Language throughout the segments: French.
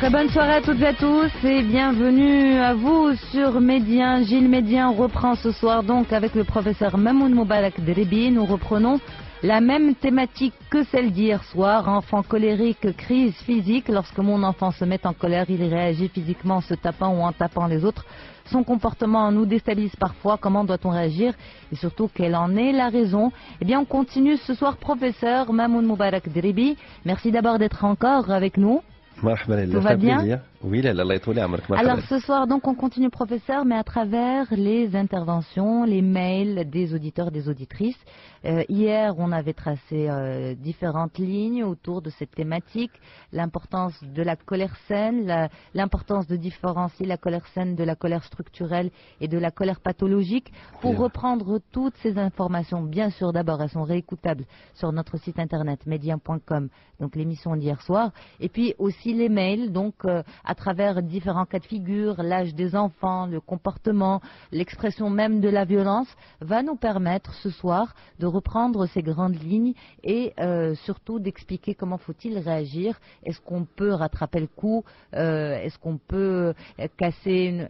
Très bonne soirée à toutes et à tous et bienvenue à vous sur Médien. Gilles Médien reprend ce soir donc avec le professeur Mamoun Moubarak Dribi. Nous reprenons la même thématique que celle d'hier soir. Enfant colérique, crise physique. Lorsque mon enfant se met en colère, il réagit physiquement en se tapant ou en tapant les autres. Son comportement nous déstabilise parfois. Comment doit-on réagir? Et surtout, quelle en est la raison? Eh bien, on continue ce soir, professeur Mamoun Moubarak Dribi. Merci d'abord d'être encore avec nous. Tout va bien? Oui, alors ce soir, donc, on continue, professeur, mais à travers les interventions, les mails des auditeurs et des auditrices. Hier, on avait tracé différentes lignes autour de cette thématique, l'importance de la colère saine, l'importance de différencier la colère saine de la colère structurelle et de la colère pathologique. Pour reprendre toutes ces informations, bien sûr, d'abord, elles sont réécoutables sur notre site internet médien.com, donc l'émission d'hier soir, et puis aussi les mails, donc à travers différents cas de figure, l'âge des enfants, le comportement, l'expression même de la violence, va nous permettre ce soir de reprendre ces grandes lignes et surtout d'expliquer comment faut-il réagir. Est-ce qu'on peut rattraper le coup? Est-ce qu'on peut casser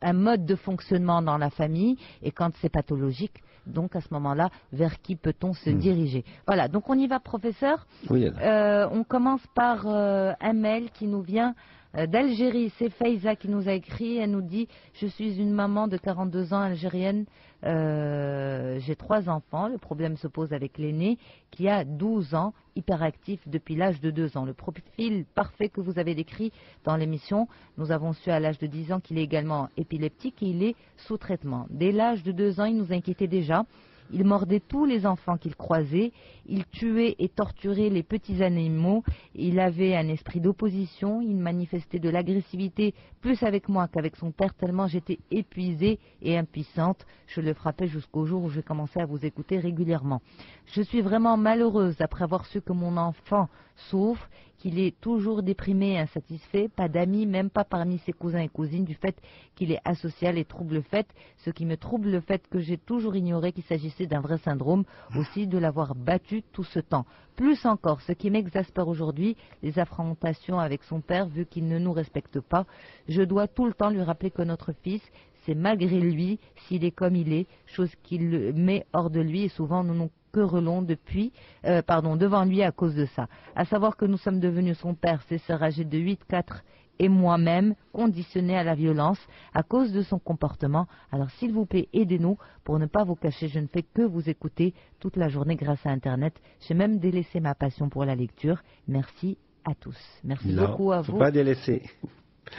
un mode de fonctionnement dans la famille? Et quand c'est pathologique, donc à ce moment-là, vers qui peut-on se diriger? Voilà, donc on y va, professeur. Oui. On commence par un mail qui nous vient d'Algérie. C'est Faiza qui nous a écrit. Elle nous dit: je suis une maman de 42 ans algérienne. J'ai 3 enfants. Le problème se pose avec l'aîné qui a 12 ans, hyperactif depuis l'âge de 2 ans. Le profil parfait que vous avez décrit dans l'émission, nous avons su à l'âge de 10 ans qu'il est également épileptique et il est sous traitement. Dès l'âge de 2 ans, il nous inquiétait déjà. Il mordait tous les enfants qu'il croisait, il tuait et torturait les petits animaux, il avait un esprit d'opposition, il manifestait de l'agressivité plus avec moi qu'avec son père tellement j'étais épuisée et impuissante. Je le frappais jusqu'au jour où j'ai commencé à vous écouter régulièrement. Je suis vraiment malheureuse après avoir su que mon enfant souffre, qu'il est toujours déprimé et insatisfait, pas d'amis, même pas parmi ses cousins et cousines, du fait qu'il est asocial et trouble le fait, ce qui me trouble le fait que j'ai toujours ignoré qu'il s'agissait d'un vrai syndrome, aussi de l'avoir battu tout ce temps. Plus encore, ce qui m'exaspère aujourd'hui, les affrontations avec son père, vu qu'il ne nous respecte pas. Je dois tout le temps lui rappeler que notre fils, c'est malgré lui, s'il est comme il est, chose qu'il met hors de lui, et souvent nous nous querellons devant lui à cause de ça. À savoir que nous sommes devenus son père, ses sœurs âgées de 8, 4 et moi-même, conditionnés à la violence à cause de son comportement. Alors s'il vous plaît, aidez-nous pour ne pas vous cacher. Je ne fais que vous écouter toute la journée grâce à Internet. J'ai même délaissé ma passion pour la lecture. Merci à tous. Merci beaucoup à vous. Il ne faut pas délaisser.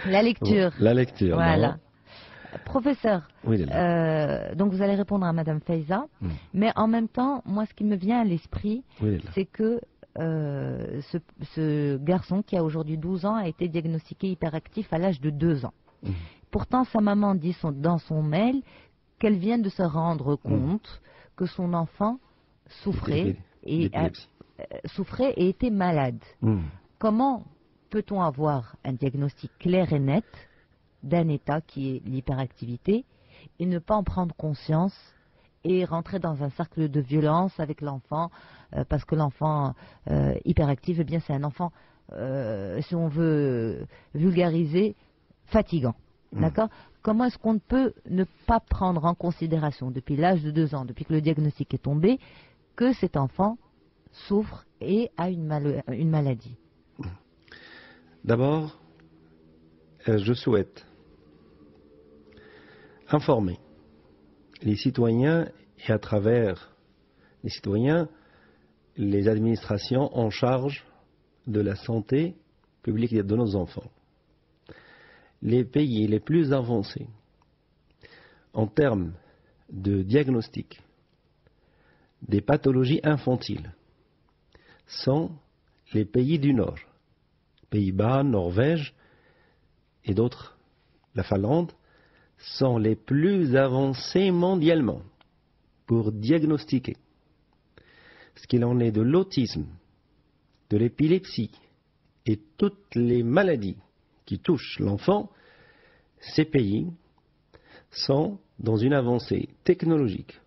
La lecture. La lecture, voilà. Non. Professeur, oui, donc vous allez répondre à Madame Faiza, mais en même temps, moi ce qui me vient à l'esprit, c'est que ce garçon qui a aujourd'hui 12 ans a été diagnostiqué hyperactif à l'âge de 2 ans. Pourtant, sa maman dit dans son mail qu'elle vient de se rendre compte que son enfant souffrait et était malade. Comment peut-on avoir un diagnostic clair et net d'un état qui est l'hyperactivité et ne pas en prendre conscience et rentrer dans un cercle de violence avec l'enfant parce que l'enfant hyperactif, eh bien c'est un enfant, si on veut vulgariser, fatigant. D'accord? Comment est-ce qu'on peut ne pas prendre en considération depuis l'âge de 2 ans, depuis que le diagnostic est tombé, que cet enfant souffre et a une maladie? D'abord, je souhaite informer les citoyens et à travers les citoyens, les administrations en charge de la santé publique de nos enfants. Les pays les plus avancés en termes de diagnostic des pathologies infantiles sont les pays du Nord, Pays-Bas, Norvège et d'autres, la Finlande, sont les plus avancés mondialement pour diagnostiquer ce qu'il en est de l'autisme, de l'épilepsie et toutes les maladies qui touchent l'enfant. Ces pays sont dans une avancée technologique,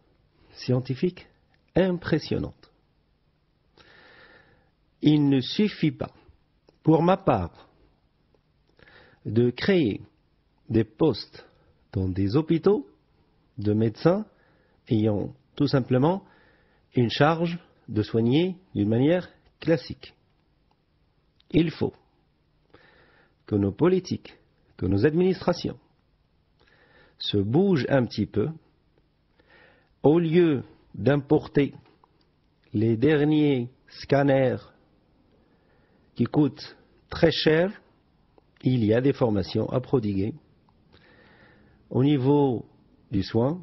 scientifique impressionnante. Il ne suffit pas, pour ma part, de créer des postes dans des hôpitaux de médecins ayant tout simplement une charge de soigner d'une manière classique. Il faut que nos politiques, que nos administrations se bougent un petit peu, au lieu d'importer les derniers scanners qui coûtent très cher, il y a des formations à prodiguer. Au niveau du soin,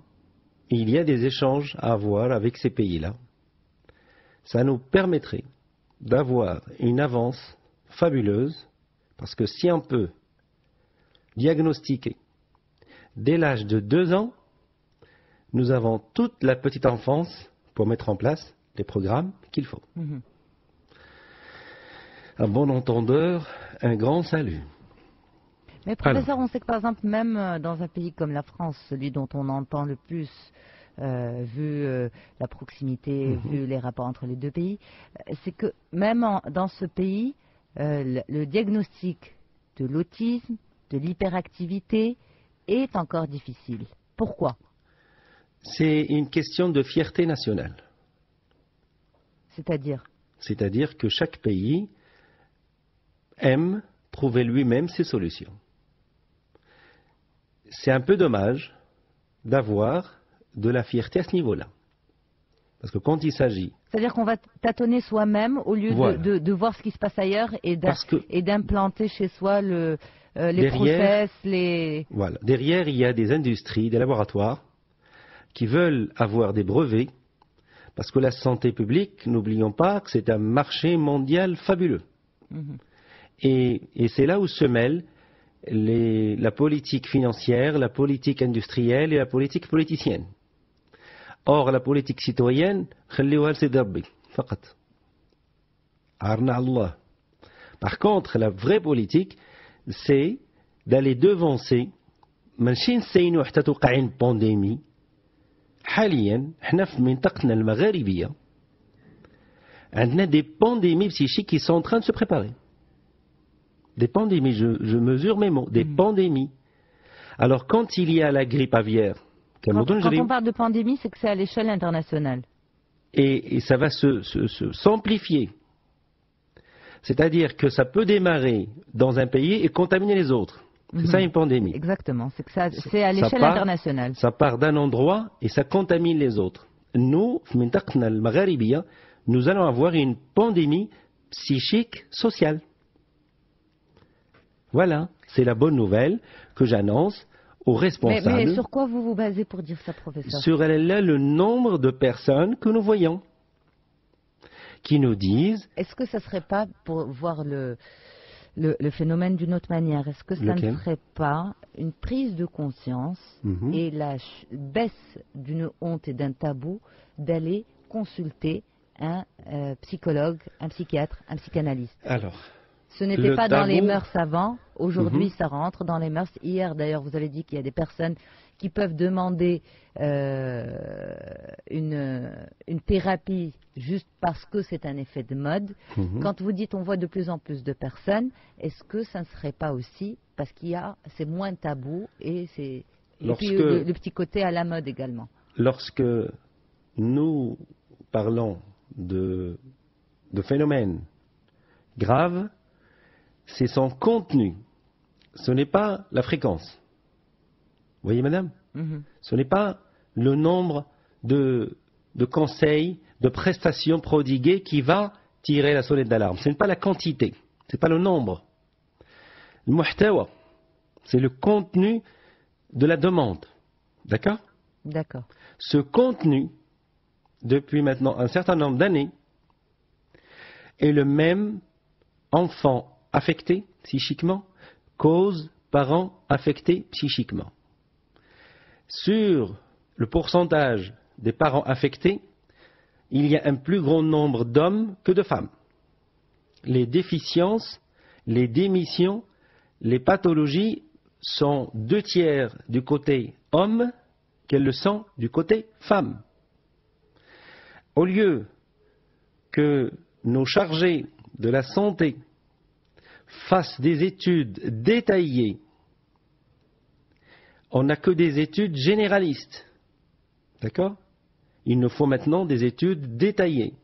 il y a des échanges à avoir avec ces pays-là. Ça nous permettrait d'avoir une avance fabuleuse, parce que si on peut diagnostiquer dès l'âge de 2 ans, nous avons toute la petite enfance pour mettre en place les programmes qu'il faut. Un bon entendeur, un grand salut. Mais professeur, on sait que par exemple, même dans un pays comme la France, celui dont on entend le plus, vu la proximité, vu les rapports entre les deux pays, c'est que même dans ce pays, le diagnostic de l'autisme, de l'hyperactivité est encore difficile. Pourquoi? C'est une question de fierté nationale. C'est-à-dire? C'est-à-dire que chaque pays aime trouver lui-même ses solutions. C'est un peu dommage d'avoir de la fierté à ce niveau-là. Parce que quand il s'agit... C'est-à-dire qu'on va tâtonner soi-même au lieu Voilà. de voir ce qui se passe ailleurs et d'implanter chez soi les process, les... Voilà. Derrière, il y a des industries, des laboratoires qui veulent avoir des brevets, parce que la santé publique, n'oublions pas que c'est un marché mondial fabuleux. Et c'est là où se mêlent la politique financière, la politique industrielle et la politique politicienne. Or, la politique citoyenne, خليوها لسيد ربي فقط. عارنا على الله. Par contre, la vraie politique, c'est d'aller devancer. ماشي نسينو حتى توقع une pandémie. حاليا احنا في منطقتنا المغاربية عندنا des pandémies psychiques qui sont en train de se préparer. Des pandémies, je mesure mes mots, des pandémies. Alors quand il y a la grippe aviaire, quand on parle de pandémie, c'est que c'est à l'échelle internationale. Et ça va s'amplifier. C'est-à-dire que ça peut démarrer dans un pays et contaminer les autres. C'est ça une pandémie. Exactement, c'est à l'échelle internationale. Ça part d'un endroit et ça contamine les autres. Nous, nous allons avoir une pandémie psychique sociale. Voilà, c'est la bonne nouvelle que j'annonce aux responsables. Mais sur quoi vous vous basez pour dire ça, professeur? Sur le nombre de personnes que nous voyons, qui nous disent... Est-ce que ça ne serait pas, pour voir le phénomène d'une autre manière, est-ce que ça ne serait pas une prise de conscience et la baisse d'une honte et d'un tabou d'aller consulter un psychologue, un psychiatre, un psychanalyste? Alors, ce n'était pas dans les mœurs avant, aujourd'hui ça rentre dans les mœurs. Hier d'ailleurs vous avez dit qu'il y a des personnes qui peuvent demander une thérapie juste parce que c'est un effet de mode. Quand vous dites on voit de plus en plus de personnes, est-ce que ça ne serait pas aussi parce c'est moins tabou et puis le petit côté à la mode également? Lorsque nous parlons de phénomènes graves, c'est son contenu, ce n'est pas la fréquence. Vous voyez, madame? Ce n'est pas le nombre de conseils, de prestations prodiguées qui va tirer la sonnette d'alarme. Ce n'est pas la quantité, ce n'est pas le nombre. Le muhtawa, c'est le contenu de la demande. D'accord? D'accord. Ce contenu, depuis maintenant un certain nombre d'années, est le même enfant affecté psychiquement, cause parents affectés psychiquement. Sur le pourcentage des parents affectés, il y a un plus grand nombre d'hommes que de femmes. Les déficiences, les démissions, les pathologies sont 2/3 du côté homme qu'elles le sont du côté femme. Au lieu que nos chargés de la santé fasse des études détaillées. On n'a que des études généralistes. D'accord? Il nous faut maintenant des études détaillées.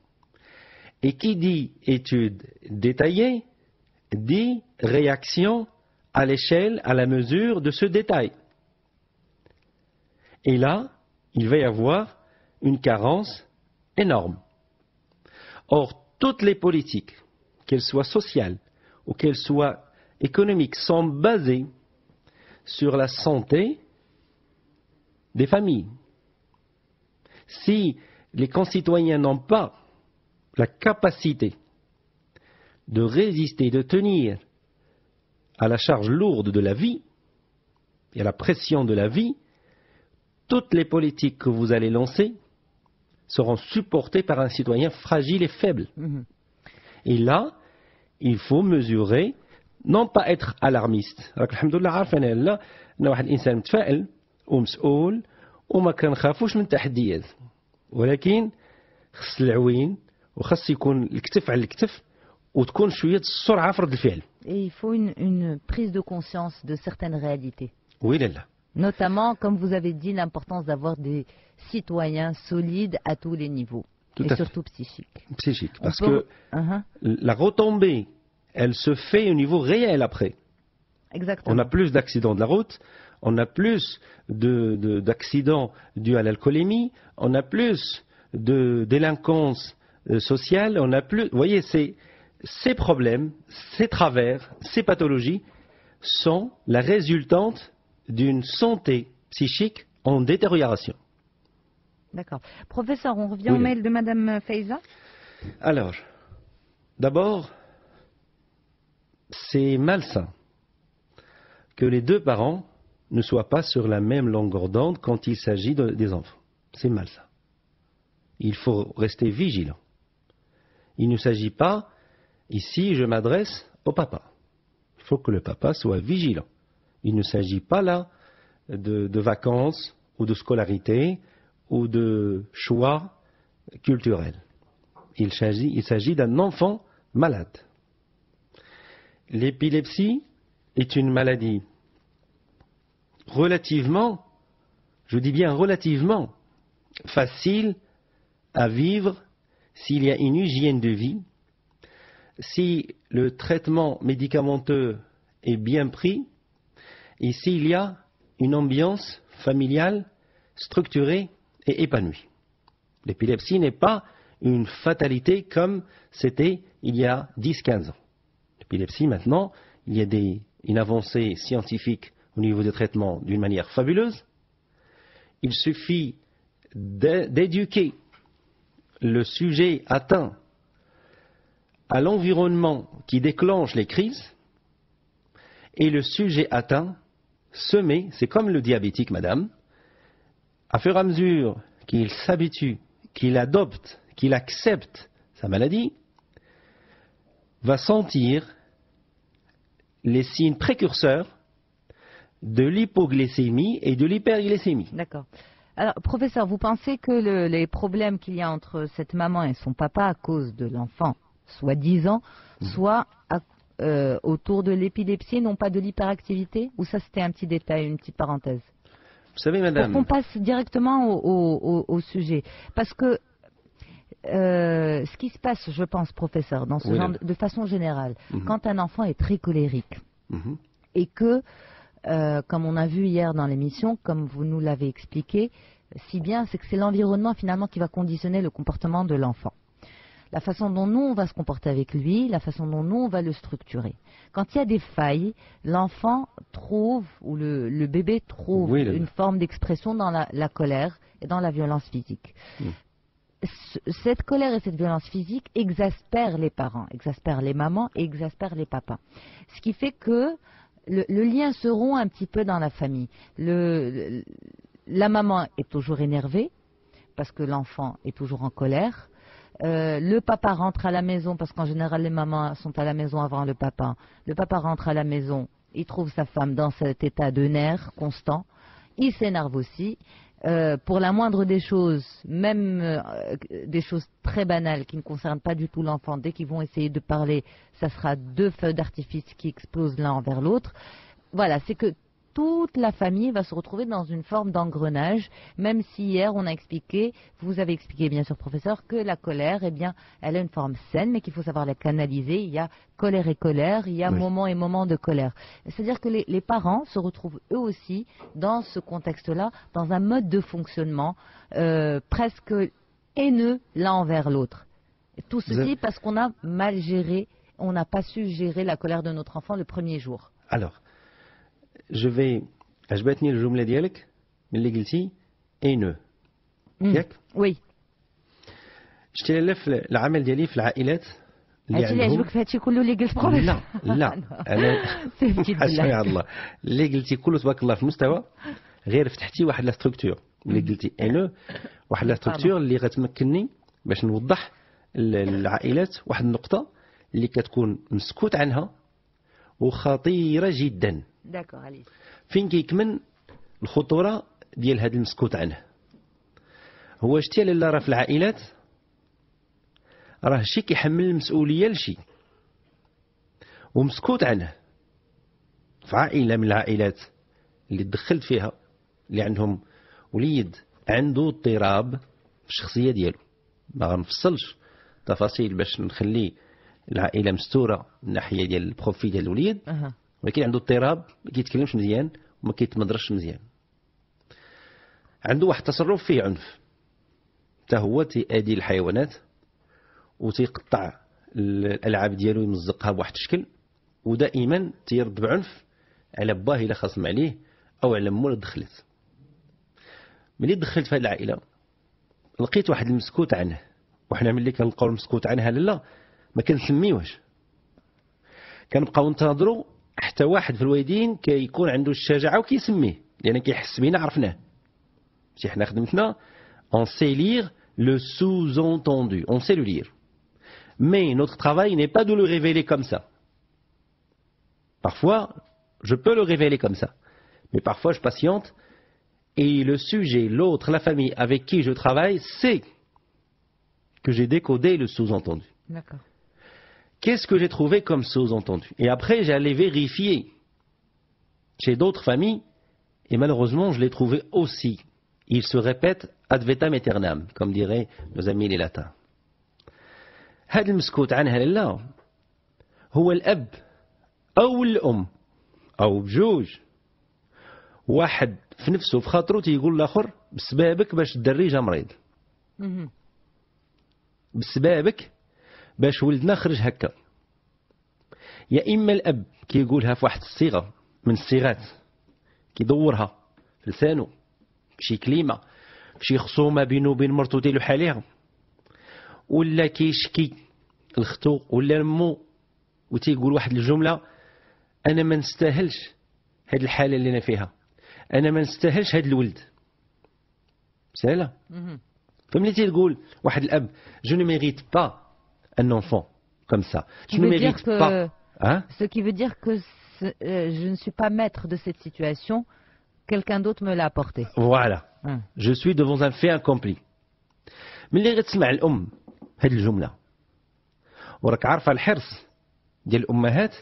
Et qui dit études détaillées, dit réaction à l'échelle, à la mesure de ce détail. Et là, il va y avoir une carence énorme. Or, toutes les politiques, qu'elles soient sociales ou qu'elles soient économiques, sont basées sur la santé des familles. Si les concitoyens n'ont pas la capacité de résister, de tenir à la charge lourde de la vie et à la pression de la vie, toutes les politiques que vous allez lancer seront supportées par un citoyen fragile et faible. Et là, il faut mesurer, non pas être alarmiste. Alhamdoulilah, عارفين لا أن واحد الإنسان متفائل ومسؤول وما كنخافوش من التحديات. ولكن خص العوين وخص يكون الكتف على الكتف وتكون شوية السرعة في رد الفعل. Et il faut une prise de conscience de certaines réalités. Oui, là. Notamment, comme vous avez dit, l'importance d'avoir des citoyens solides à tous les niveaux. Et surtout psychiques. Psychique, parce que la retombée, elle se fait au niveau réel après. Exactement. On a plus d'accidents de la route, on a plus d'accidents dus à l'alcoolémie, on a plus de délinquance sociale, on a plus... Vous voyez, ces problèmes, ces travers, ces pathologies sont la résultante d'une santé psychique en détérioration. D'accord. Professeur, on revient au mail de Madame Faiza. Alors, d'abord, c'est malsain que les deux parents ne soient pas sur la même longueur d'onde quand il s'agit des enfants. C'est malsain. Il faut rester vigilant. Il ne s'agit pas, ici je m'adresse au papa. Il faut que le papa soit vigilant. Il ne s'agit pas là de vacances ou de scolarité ou de choix culturels. Il s'agit d'un enfant malade. L'épilepsie est une maladie relativement, je dis bien relativement, facile à vivre s'il y a une hygiène de vie, si le traitement médicamenteux est bien pris et s'il y a une ambiance familiale structurée et épanouie. L'épilepsie n'est pas une fatalité comme c'était il y a 10-15 ans. L'épilepsie, maintenant, il y a une avancée scientifique au niveau des traitements d'une manière fabuleuse. Il suffit d'éduquer le sujet atteint à l'environnement qui déclenche les crises et le sujet atteint se met, c'est comme le diabétique, madame, à fur et à mesure qu'il s'habitue, qu'il adopte, qu'il accepte sa maladie, va sentir les signes précurseurs de l'hypoglycémie et de l'hyperglycémie. D'accord. Alors, professeur, vous pensez que les problèmes qu'il y a entre cette maman et son papa à cause de l'enfant, soit 10 ans, soit autour de l'épilepsie, non pas de l'hyperactivité? Ou ça, c'était un petit détail, une petite parenthèse? Vous savez, madame... Pour qu'on passe directement au sujet. Parce que ce qui se passe, je pense, professeur, dans ce genre de façon générale, quand un enfant est très colérique et que, comme on a vu hier dans l'émission, comme vous nous l'avez expliqué, si bien, c'est que c'est l'environnement finalement qui va conditionner le comportement de l'enfant. La façon dont nous, on va se comporter avec lui, la façon dont nous, on va le structurer. Quand il y a des failles, l'enfant trouve, ou le bébé trouve une forme d'expression dans la colère et dans la violence physique. Cette colère et cette violence physique exaspèrent les parents, exaspèrent les mamans et exaspèrent les papas. Ce qui fait que le lien se rompt un petit peu dans la famille. La maman est toujours énervée parce que l'enfant est toujours en colère. Le papa rentre à la maison, parce qu'en général les mamans sont à la maison avant le papa. Le papa rentre à la maison, il trouve sa femme dans cet état de nerfs constant. Il s'énerve aussi. pour la moindre des choses, même des choses très banales qui ne concernent pas du tout l'enfant, dès qu'ils vont essayer de parler, ça sera deux feux d'artifice qui explosent l'un envers l'autre. Voilà, c'est que toute la famille va se retrouver dans une forme d'engrenage, même si hier on a expliqué, vous avez expliqué bien sûr professeur, que la colère, eh bien, elle a une forme saine, mais qu'il faut savoir la canaliser. Il y a colère et colère, il y a moment et moment de colère. C'est-à-dire que les parents se retrouvent eux aussi dans ce contexte-là, dans un mode de fonctionnement presque haineux l'un envers l'autre. Tout ceci parce qu'on a mal géré, on n'a pas su gérer la colère de notre enfant le premier jour. Alors, je vais عجبتني الجملة ديالك من اللي قلتي haineux ياك؟ Oui. شتي لا في العمل ديالي في العائلات اللي هادشي اللي عندهم عجبك في هادشي كله اللي قلت بروفيسور؟ لا انا حسبي على الله اللي قلتي كله تبارك الله في المستوى، غير فتحتي واحد لا ستركتور اللي قلتي haineux، واحد لا ستركتور اللي غتمكنني باش نوضح العائلات واحد النقطة اللي كتكون مسكوت عنها وخطيرة جدا. فين كيكمن الخطورة ديال هذا المسكوت عنه؟ هو شتي لالا راه في العائلات راه شي كيحمل المسؤولية لشي ومسكوت عنه. في عائلة من العائلات اللي دخلت فيها اللي عندهم وليد عنده اضطراب في الشخصية ديالو، ما غنفصلش تفاصيل باش نخلي العائلة مستورة من ناحية ديال البروفيل ديال الوليد، ولكن عنده اضطراب، ما كيتكلمش مزيان وما كيتمدرش مزيان، عنده واحد التصرف فيه عنف، حتى هو تيأذي الحيوانات وتيقطع الألعاب ديالو يمزقها بواحد الشكل، ودائما تيرد بعنف على باه إلا خاصم عليه أو على مو اللي دخلت. ملي دخلت في هذه العائلة لقيت واحد المسكوت عنه، وحنا ملي كنلقاو المسكوت عنها لالا ما كنسميوهش، كنبقاو ننتظروا حتى واحد في الوالدين كيكون عنده الشجاعة وكيسميه، لأن كيحس بينا عرفناه. ماشي حنا خدمتنا on sait lire le sous-entendu, on sait le lire. Mais notre travail n'est pas de le révéler comme ça. Parfois, je peux le révéler comme ça, mais parfois je patiente et le sujet, l'autre, la famille avec qui je travaille sait que j'ai décodé le sous-entendu. D'accord. Qu'est-ce que j'ai trouvé comme sous-entendu? Et après, j'allais vérifier chez d'autres familles, et malheureusement, je l'ai trouvé aussi. Il se répète ad vitam aeternam, comme diraient nos amis les latins. هذا المسكوت عنها لا هو الأب أو الأم أو بجوج، واحد في نفسه في خاطره تيقول الآخر بسبابك باش الدري جا مريض، بسبابك باش ولدنا خرج هكا. يا إما الأب كيقولها في واحد الصيغة من الصيغات كيدورها في لسانه بشي كلمة بشي خصومة بينه وبين مرتو ديالو حاليها، ولا كيشكي لختو ولا لمو وتيقول واحد الجملة أنا ما نستاهلش هاد الحالة اللي أنا فيها، أنا ما نستاهلش هاد الولد. سهلة. فملي تيقول واحد الأب je ne mérite pas un enfant comme ça, je ne mérite pas. Ce qui veut dire que je ne suis pas maître de cette situation, quelqu'un d'autre me l'a apporté. Voilà. Je suis devant un fait accompli. ملي غتسمع الأم هاد الجملة وراك عارفة الحرص ديال الأمهات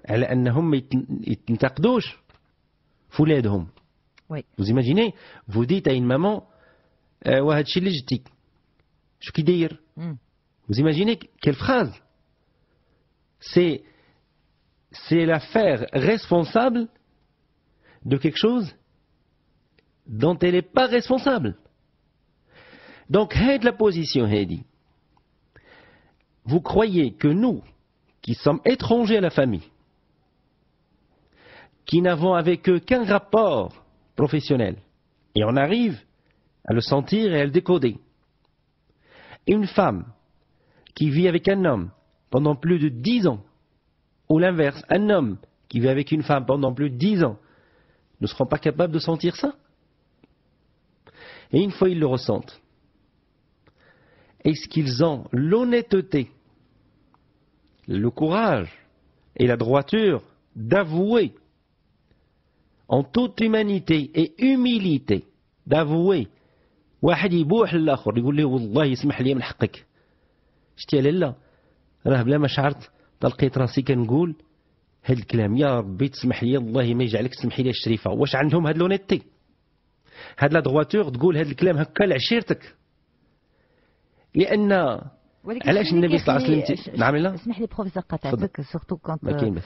على أنهم ما يتنتقدوش في ولادهم. Vous imaginez, vous dites à une maman وهاد الشيء اللي جدتي شو كيداير. Vous imaginez quelle phrase. C'est la faire responsable de quelque chose dont elle n'est pas responsable. Donc, la position, vous croyez que nous, qui sommes étrangers à la famille, qui n'avons avec eux qu'un rapport professionnel, et on arrive à le sentir et à le décoder, une femme qui vit avec un homme pendant plus de 10 ans, ou l'inverse, un homme qui vit avec une femme pendant plus de 10 ans, ne seront pas capables de sentir ça? Et une fois ils le ressentent, est-ce qu'ils ont l'honnêteté, le courage et la droiture d'avouer en toute humanité et humilité دافوي واحد يبوح للاخر يقول له والله يسمح لي من حقك. شتي لالا راه بلا ما شعرت لقيت راسي كنقول هاد الكلام يا ربي تسمح لي الله ما يجعلك تسمحي لي الشريفه. واش عندهم هاد لونيتي هاد لا دغواتور تقول هاد الكلام هكا لعشيرتك؟ لان علاش النبي صلى الله عليه وسلم نعم لا اسمح لي بروفيسور قطعتك سورتو كونت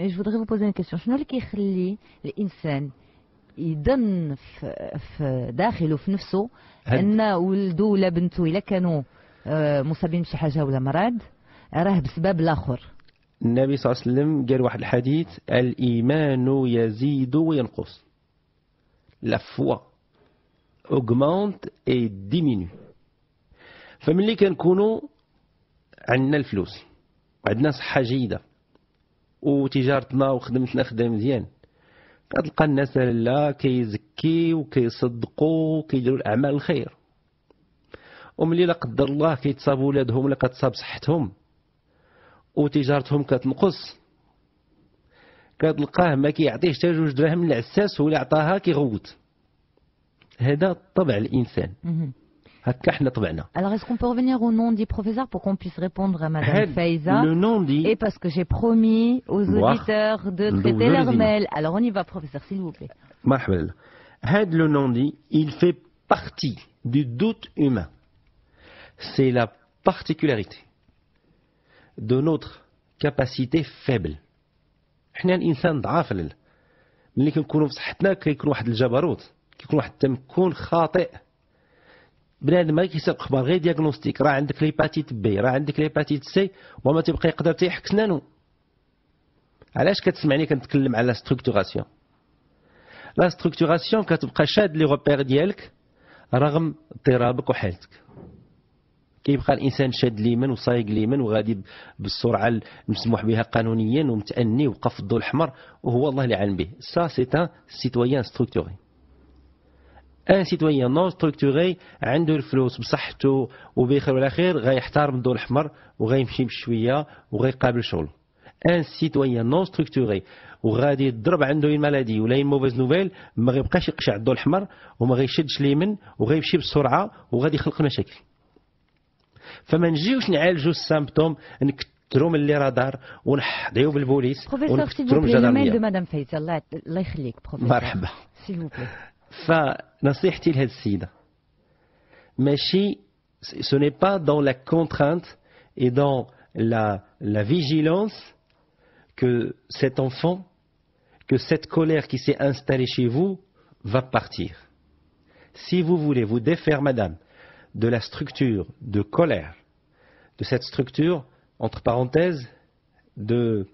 je voudrais vous poser une question. شنو اللي كيخلي الانسان يظن في داخله في نفسه ان ولده ولا بنته الا كانوا مصابين بشي حاجه ولا مرض راه بسبب الاخر؟ النبي صلى الله عليه وسلم قال واحد الحديث الايمان يزيد وينقص. لا فوا augmente et diminue. فملي كنكونوا عندنا الفلوس وعندنا صحة جيدة وتجارتنا وخدمتنا خدام مزيان كتلقى الناس لا كيزكيو وكيصدقوا وكيديروا الأعمال الخير. وملي لا قدر الله كيتصاب ولادهم ولا كتصاب صحتهم وتجارتهم كتنقص كتلقاه ما كيعطيش حتى 2 دراهم للعساس ولا عطاها كيغوت. هذا طبع الإنسان. هكا حنا طبعنا. Alors est-ce qu'on peut revenir au nom dit professeur pour qu'on puisse répondre à Madame Faiza? Le nom dit. Et parce que j'ai promis aux auditeurs de traiter leur mail. Alors on y va professeur s'il vous plaît. مرحبا. هاد le nom dit, il fait partie du doute humain. C'est la particularité de notre capacité faible. حنا الإنسان ضعاف لله. ملي كنكونوا بصحتنا كيكون واحد الجبروت كيكون واحد التمكن خاطئ. بنادم ما كيسرق اخبار غير دياغنوستيك راه عندك ليباتيت بي راه عندك ليباتيت سي وما تبقى يقدر تيحك سنانو. علاش كتسمعني كنتكلم على ستركتوراسيون؟ لا ستركتوراسيون كتبقى شاد لي روبير ديالك رغم اضطرابك وحالتك. كيبقى الانسان شاد اليمين وصايق اليمين وغادي بالسرعه المسموح بها قانونيا ومتاني وبقى في الضوء الاحمر وهو الله اللي عالم به. سا سي ان سيتويان ستركتوري. ان سيتويان نون ستركتوري عنده الفلوس بصحته وبخير ولا خير غيحترم الضوء الاحمر وغيمشي بشويه وغيقابل شغل. ان سيتويان نون ستركتوري وغادي يضرب عنده اون مالادي ولا اون موفيز نوفيل ما غيبقاش يقشع الضوء الاحمر وما غيشدش اليمين وغيمشي بسرعه وغادي يخلق مشاكل. فما نجيوش نعالجوا السامبتوم نكثروا من لي رادار ونحضيو بالبوليس ونكثروا من الجداريه. دو مدام فايزة الله يخليك بروفيسور. مرحبا. سيل فو بلي. فنصيحتي لهذه السيده ماشي ce n'est pas dans la contrainte et dans la vigilance que cet enfant, que cette colère qui s'est installée chez vous va partir. Si vous voulez vous défaire, madame, de la structure de colère, de cette structure, entre parenthèses, de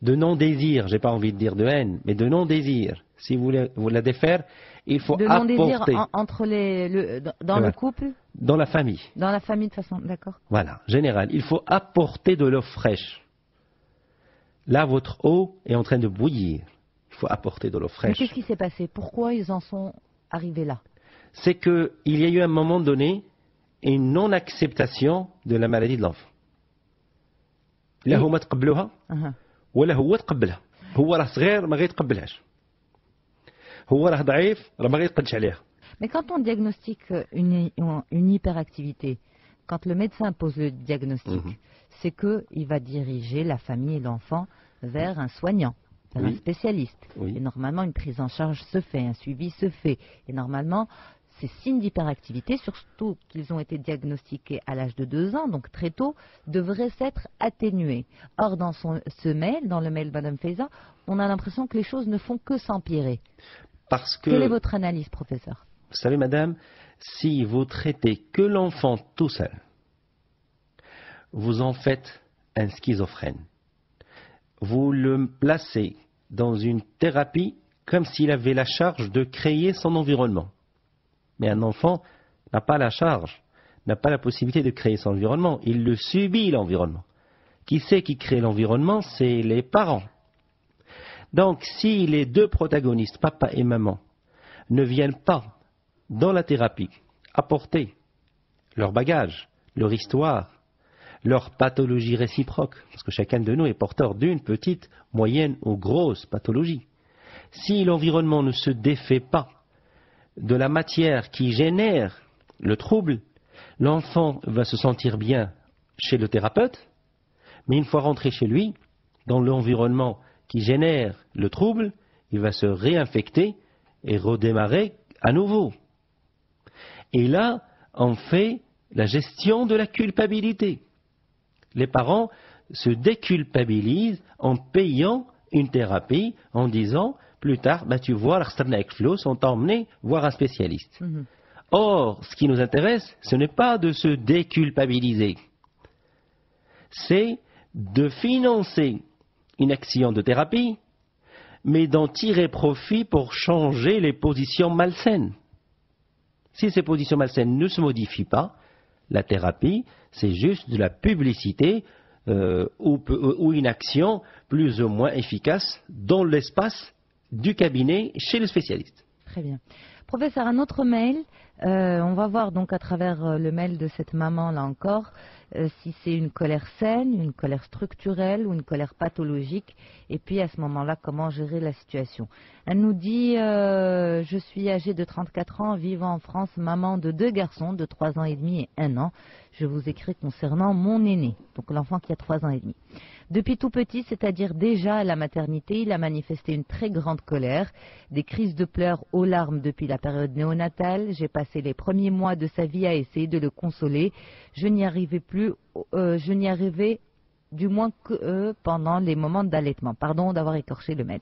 non-désir, j'ai pas envie de dire de haine, mais de non-désir, si vous voulez vous la défaire, il faut apporter... De non-désir entre dans le couple? Dans la famille. Dans la famille de façon, d'accord. Voilà, général. Il faut apporter de l'eau fraîche. Là, votre eau est en train de bouillir. Il faut apporter de l'eau fraîche. Mais qu'est-ce qui s'est passé? Pourquoi ils en sont arrivés là? C'est qu'il y a eu à un moment donné une non-acceptation de la maladie de l'enfant. لا هما تقبلوها ولا هو تقبلها. هو راه صغير ما غيتقبلهاش. هو راه ضعيف راه ما غيقدش عليها. Mais quand on diagnostique une hyperactivité, quand le médecin pose le diagnostic, c'est qu'il va diriger la famille et l'enfant vers un soignant, vers un spécialiste. Et normalement, une prise en charge se fait, un suivi se fait. Et normalement, ces signes d'hyperactivité, surtout qu'ils ont été diagnostiqués à l'âge de 2 ans, donc très tôt, devraient s'être atténués. Or, dans ce mail, dans le mail de Madame Faiza, on a l'impression que les choses ne font que s'empirer. Parce que... Quelle est votre analyse, professeur? Vous savez, madame, si vous traitez que l'enfant tout seul, vous en faites un schizophrène. Vous le placez dans une thérapie comme s'il avait la charge de créer son environnement. Mais un enfant n'a pas la charge, n'a pas la possibilité de créer son environnement. Il le subit, l'environnement. Qui c'est qui crée l'environnement? C'est les parents. Donc, si les 2 protagonistes, papa et maman, ne viennent pas dans la thérapie apporter leur bagage, leur histoire, leur pathologie réciproque, parce que chacun de nous est porteur d'une petite, moyenne ou grosse pathologie. Si l'environnement ne se défait pas de la matière qui génère le trouble, l'enfant va se sentir bien chez le thérapeute, mais une fois rentré chez lui, dans l'environnement qui génère le trouble, il va se réinfecter et redémarrer à nouveau. Et là, on fait la gestion de la culpabilité. Les parents se déculpabilisent en payant une thérapie, en disant, plus tard, tu vois, on t'a emmené voir un spécialiste. Or, ce qui nous intéresse, ce n'est pas de se déculpabiliser, c'est de financer une action de thérapie, mais d'en tirer profit pour changer les positions malsaines. Si ces positions malsaines ne se modifient pas, la thérapie, c'est juste de la publicité ou une action plus ou moins efficace dans l'espace du cabinet chez le spécialiste. Très bien. Professeur, un autre mail, on va voir donc à travers le mail de cette maman là encore, si c'est une colère saine, une colère structurelle ou une colère pathologique, et puis à ce moment-là, comment gérer la situation. Elle nous dit, je suis âgée de 34 ans, vivant en France, maman de 2 garçons de 3 ans et demi et 1 an. Je vous écris concernant mon aîné, donc l'enfant qui a 3 ans et demi. Depuis tout petit, c'est-à-dire déjà à la maternité, il a manifesté une très grande colère, des crises de pleurs aux larmes depuis la période néonatale. J'ai passé les premiers mois de sa vie à essayer de le consoler. Je n'y arrivais du moins que pendant les moments d'allaitement. Pardon d'avoir écorché le mail.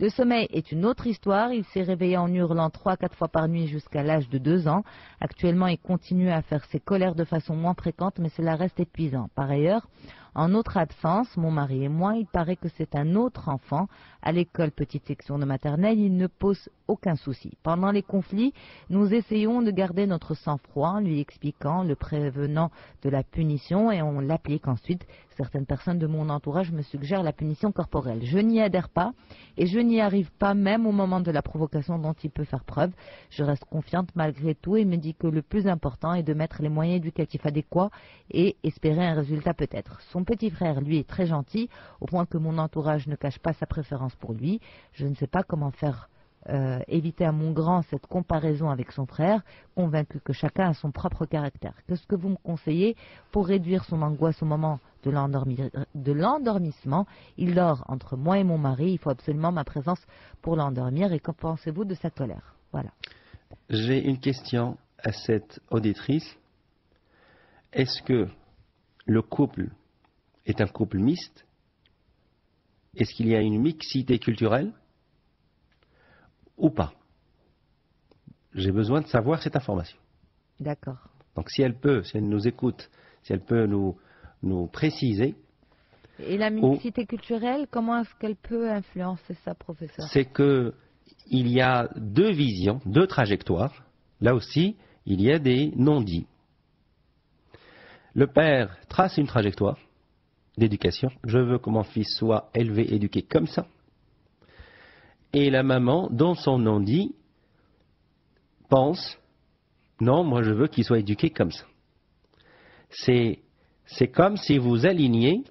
Le sommeil est une autre histoire. Il s'est réveillé en hurlant 3-4 fois par nuit jusqu'à l'âge de 2 ans. Actuellement, il continue à faire ses colères de façon moins fréquente, mais cela reste épuisant. Par ailleurs, en notre absence, mon mari et moi, il paraît que c'est un autre enfant. À l'école petite section de maternelle, il ne pose aucun souci. Pendant les conflits, nous essayons de garder notre sang-froid en lui expliquant, le prévenant de la punition et on l'applique ensuite. Certaines personnes de mon entourage me suggèrent la punition corporelle. Je n'y adhère pas et je n'y arrive pas même au moment de la provocation dont il peut faire preuve. Je reste confiante malgré tout et me dis que le plus important est de mettre les moyens éducatifs adéquats et espérer un résultat peut-être. Son petit frère, lui, est très gentil, au point que mon entourage ne cache pas sa préférence pour lui. Je ne sais pas comment faire éviter à mon grand cette comparaison avec son frère, convaincu que chacun a son propre caractère. Qu'est-ce que vous me conseillez pour réduire son angoisse au moment de l'endormissement? Il dort entre moi et mon mari, il faut absolument ma présence pour l'endormir. Et qu'en pensez-vous de sa colère? Voilà. J'ai une question à cette auditrice. Est-ce que le couple est un couple mixte? Est-ce qu'il y a une mixité culturelle ou pas? J'ai besoin de savoir cette information. D'accord. Donc si elle nous écoute, si elle peut nous préciser. Et la mixité culturelle, comment est-ce qu'elle peut influencer ça, professeur? C'est qu'il y a 2 visions, 2 trajectoires. Là aussi, il y a des non-dits. Le père trace une trajectoire d'éducation. Je veux que mon fils soit élevé, éduqué comme ça. Et la maman, dans son non-dit, pense, non, moi je veux qu'il soit éduqué comme ça. C'est comme si vous aligniez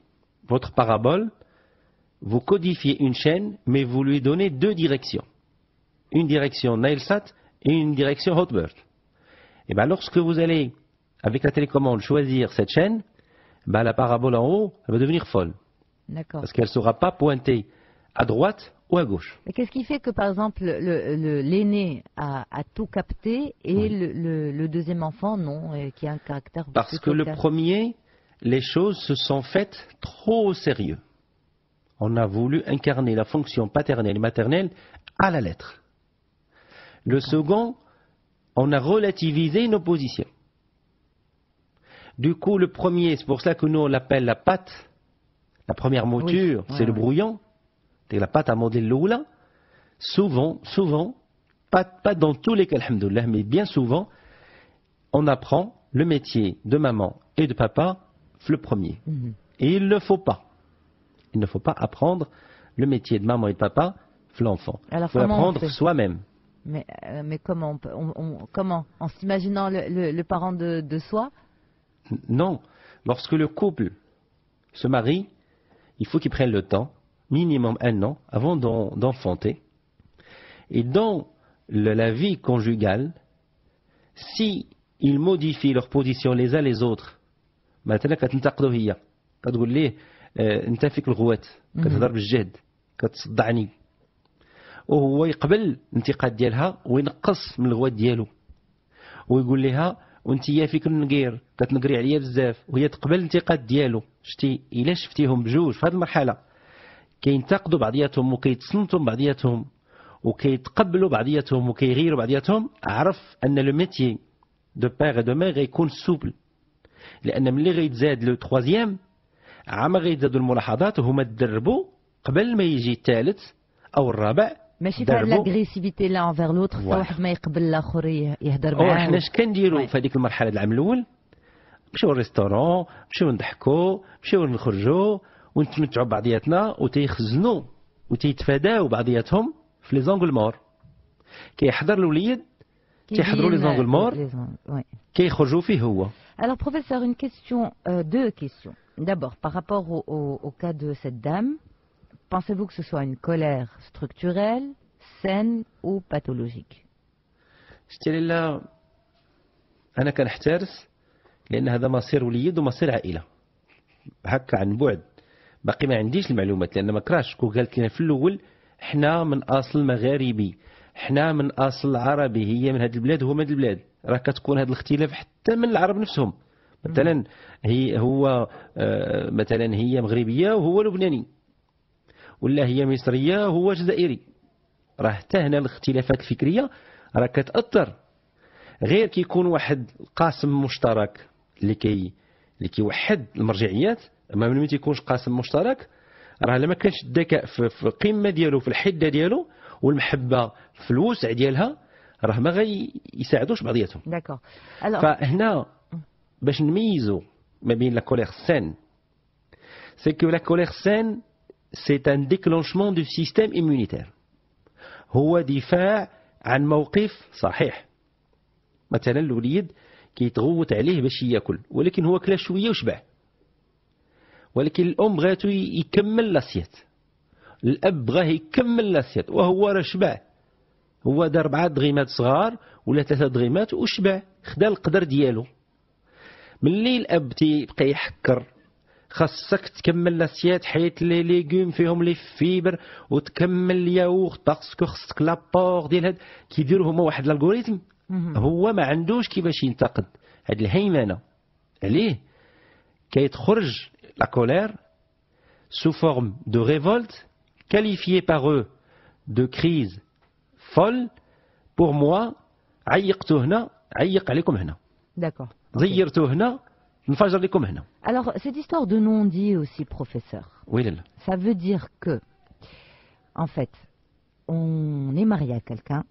votre parabole, vous codifiez une chaîne, mais vous lui donnez 2 directions. Une direction Nailsat et une direction Hotbird. Et bien lorsque vous allez, avec la télécommande, choisir cette chaîne, la parabole en haut, elle va devenir folle. D'accord. Parce qu'elle ne sera pas pointée à droite ou à gauche. Mais qu'est-ce qui fait que, par exemple, l'aîné a tout capté et oui, le deuxième enfant, non, et qui a un caractère... Parce que le premier, les choses se sont faites trop au sérieux. On a voulu incarner la fonction paternelle et maternelle à la lettre. Le second, on a relativisé nos positions. Du coup, le premier, c'est pour ça que nous on l'appelle la pâte, la première mouture, oui, c'est le brouillon. C'est la pâte à modeler l'oula. Souvent, pas dans tous les cas, alhamdoulilah, mais bien souvent, on apprend le métier de maman et de papa le premier. Et il ne faut pas. Il ne faut pas apprendre le métier de maman et de papa l'enfant. Il faut l'apprendre soi-même. Mais comment comment? En s'imaginant le parent de soi? Non. Lorsque le couple se marie, il faut qu'il prenne le temps, minimum 1 an, avant d'enfanter. Et dans la vie conjugale, si ils modifient leur position les uns les autres, مثلا كتنتقدوا هي كتقول ليه انت فيك الغوات كتهضر بالجهد كتصدعني وهو يقبل الانتقاد ديالها وينقص من الغوات ديالو ويقول لها وانت فيك النقير كتنقري عليا بزاف وهي تقبل الانتقاد ديالو. شتي الا شفتيهم بجوج في هذه المرحله كينتقدوا بعضياتهم وكيتصنتوا بعضياتهم وكيتقبلوا بعضياتهم وكيغيروا بعضياتهم، عرف ان لو ميتيي دو بير دو مير غيكون سوبل، لان ملي غيتزاد لو تروازيام عام غيتزادوا الملاحظات وهما تدربوا قبل ما يجي الثالث او الرابع. ماشي فهاد لاغريسيفيتي لا انفير لوتر حتى واحد ما يقبل الاخر يهضر معاه. حنا اش كنديروا في هذيك المرحله العام الاول؟ نمشيو للريستورون، نمشيو نضحكوا، نمشيو نخرجوا ونتمتعوا بعضياتنا وتيخزنوا وتيتفاداو بعضياتهم في لي زونغل مور. كيحضر الوليد كيحضروا لي زونغل مور كيخرجوا فيه هو. Alors professeur, une question, deux questions. D'abord, par rapport au cas de cette dame, pensez-vous que ce soit une colère structurelle, saine ou pathologique? شتي لا انا كنحترس لان هذا مصير وليد ومصير عائله هكا عن بعد، باقي ما عنديش المعلومات لان ما كراش. كون قالت لنا في الاول حنا من اصل مغاربي، حنا من اصل عربي، هي من هذه البلاد وهو من هذه البلاد، راه كتكون هذا الاختلاف حتى من العرب نفسهم. مثلا مثلا هي مغربيه وهو لبناني، ولا هي مصريه وهو جزائري، راه حتى هنا الاختلافات الفكريه راه كتاثر. غير كيكون واحد قاسم مشترك اللي كيوحد المرجعيات، اما ملي ما تيكونش قاسم مشترك راه لما كانش الذكاء في القمه ديالو في الحده ديالو والمحبه في الوسع ديالها راه ما غيساعدوش بعضياتهم. فهنا باش نميزوا ما بين لا كولير سين، سي كو لا كولير سين سي ان ديكلونشمون دو سيستيم immunitaire، هو دفاع عن موقف صحيح. مثلا الوليد كيتغوت عليه باش ياكل ولكن هو كلا شويه وشبع، ولكن الام بغاتو يكمل لاسيت، الاب بغاه يكمل لاسيت وهو راه شبع، هو دار 4 دغيمات صغار ولا 3 دغيمات وشبع، خدا القدر ديالو. ملي الاب تيبقى يحكر خاصك تكمل لاسيات حيت لي ليغوم فيهم لي فيبر وتكمل الياغورت باسكو خصك لابور ديال هاد، كيديروا هما واحد الالغوريثم هو ما عندوش كيفاش ينتقد. هاد الهيمنه عليه كيتخرج لا كولير سو فورم دو ريفولت qualifié par eux de crise folle. pour moi عيقتو هنا عيق عليكم هنا، زيرتو هنا نفجر لكم هنا. Alors cette histoire de non-dit aussi professeur, oui, là. Ça veut dire que en fait on est marié à quelqu'un,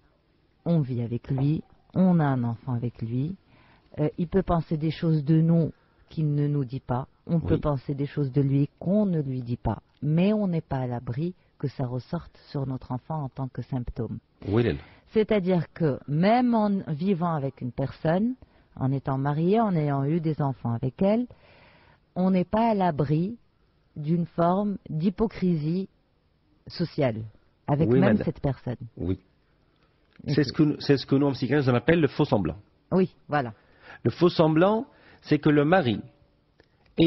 on vit avec lui, on a un enfant avec lui, il peut penser des choses de nous qu'il ne nous dit pas, on peut penser des choses de lui qu'on ne lui dit pas, mais on n'est pas à l'abri que ça ressorte sur notre enfant en tant que symptôme. Oui, c'est-à-dire que même en vivant avec une personne, en étant marié, en ayant eu des enfants avec elle, on n'est pas à l'abri d'une forme d'hypocrisie sociale avec même cette personne. Oui. C'est ce que nous en psychanalyse on appelle le faux semblant. Oui, voilà. Le faux semblant, c'est que le mari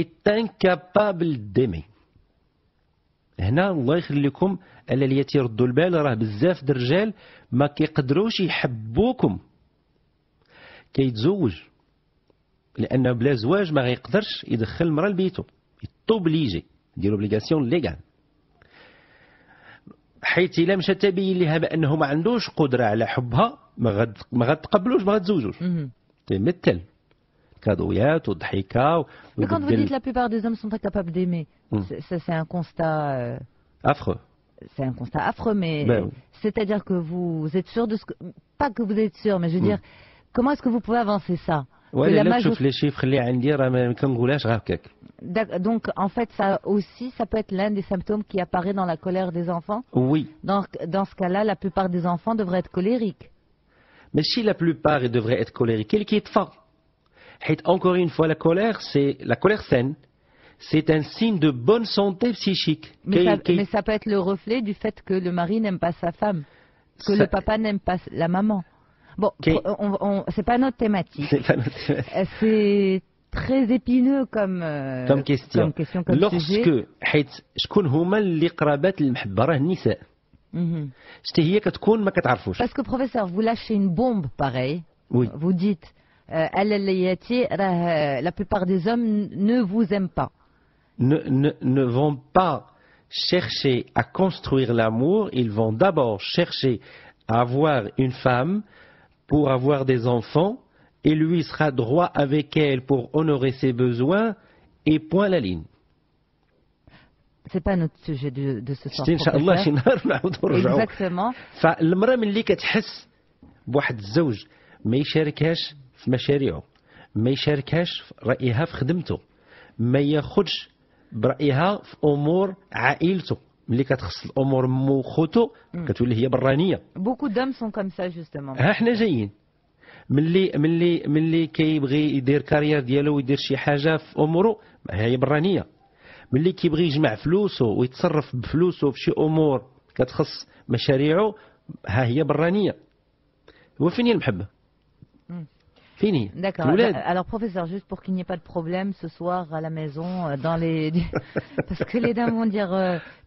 est incapable d'aimer. هنا الله يخلي لكم اللي تيردوا البال راه بزاف د الرجال ما كيقدروش يحبوكم كيتزوج، لان بلا زواج ما غيقدرش يدخل المراه لبيتو، يطوبليجي ديال اوبليغاسيون ليغال، حيت الا مشى تبين لها بانه ما عندوش قدره على حبها ما غتقبلوش ما غتزوجوش. تيمثل كادويات والضحكه. Mais quand vous dites la plupart des hommes sont incapables d'aimer, c'est un constat affreux. C'est un constat affreux, mais oui. C'est-à-dire que vous êtes sûr de ce que... Pas que vous êtes sûr, mais je veux dire, comment est-ce que vous pouvez avancer ça? Donc, en fait, ça aussi, ça peut être l'un des symptômes qui apparaît dans la colère des enfants? Oui. Dans ce cas-là, la plupart des enfants devraient être colériques. Mais si la plupart ils devraient être colériques, quel qui est fort? Encore une fois, la colère saine, c'est un signe de bonne santé psychique. Mais ça peut être le reflet du fait que le mari n'aime pas sa femme. Que le papa n'aime pas la maman. Bon, c'est pas notre thématique. C'est pas notre thématique. C'est très épineux comme question, comme sujet. حيت شكون هما اللي قرابات المحبة راه النساء. شتي هي كتكون ما كتعرفوش. Parce que professeur, vous lâchez une bombe pareille. Oui. Vous dites la plupart des hommes ne vous aiment pas. Ne vont pas chercher à construire l'amour, ils vont d'abord chercher à avoir une femme pour avoir des enfants et lui sera droit avec elle pour honorer ses besoins et point la ligne. C'est pas notre sujet de ce soir. Exactement. فالمرأة ملي كتحس بواحد الزوج ما يشاركهاش في مشاريعه، ما يشاركهاش في رأيها في خدمته، ما ياخدش برأيها في أمور عائلته، ملي كتخص الأمور مو خوتو كتولي هي برانية. Beaucoup d'hommes sont comme ça justement. ها حنا جايين ملي كيبغي يدير كارير ديالو ويدير شي حاجة في أموره هي برانية. ملي كيبغي يجمع فلوسه ويتصرف بفلوسه في شي أمور كتخص مشاريعه ها هي برانية. وفين هي المحبة؟ D'accord. Alors, professeur, juste pour qu'il n'y ait pas de problème ce soir à la maison, parce que les dames vont dire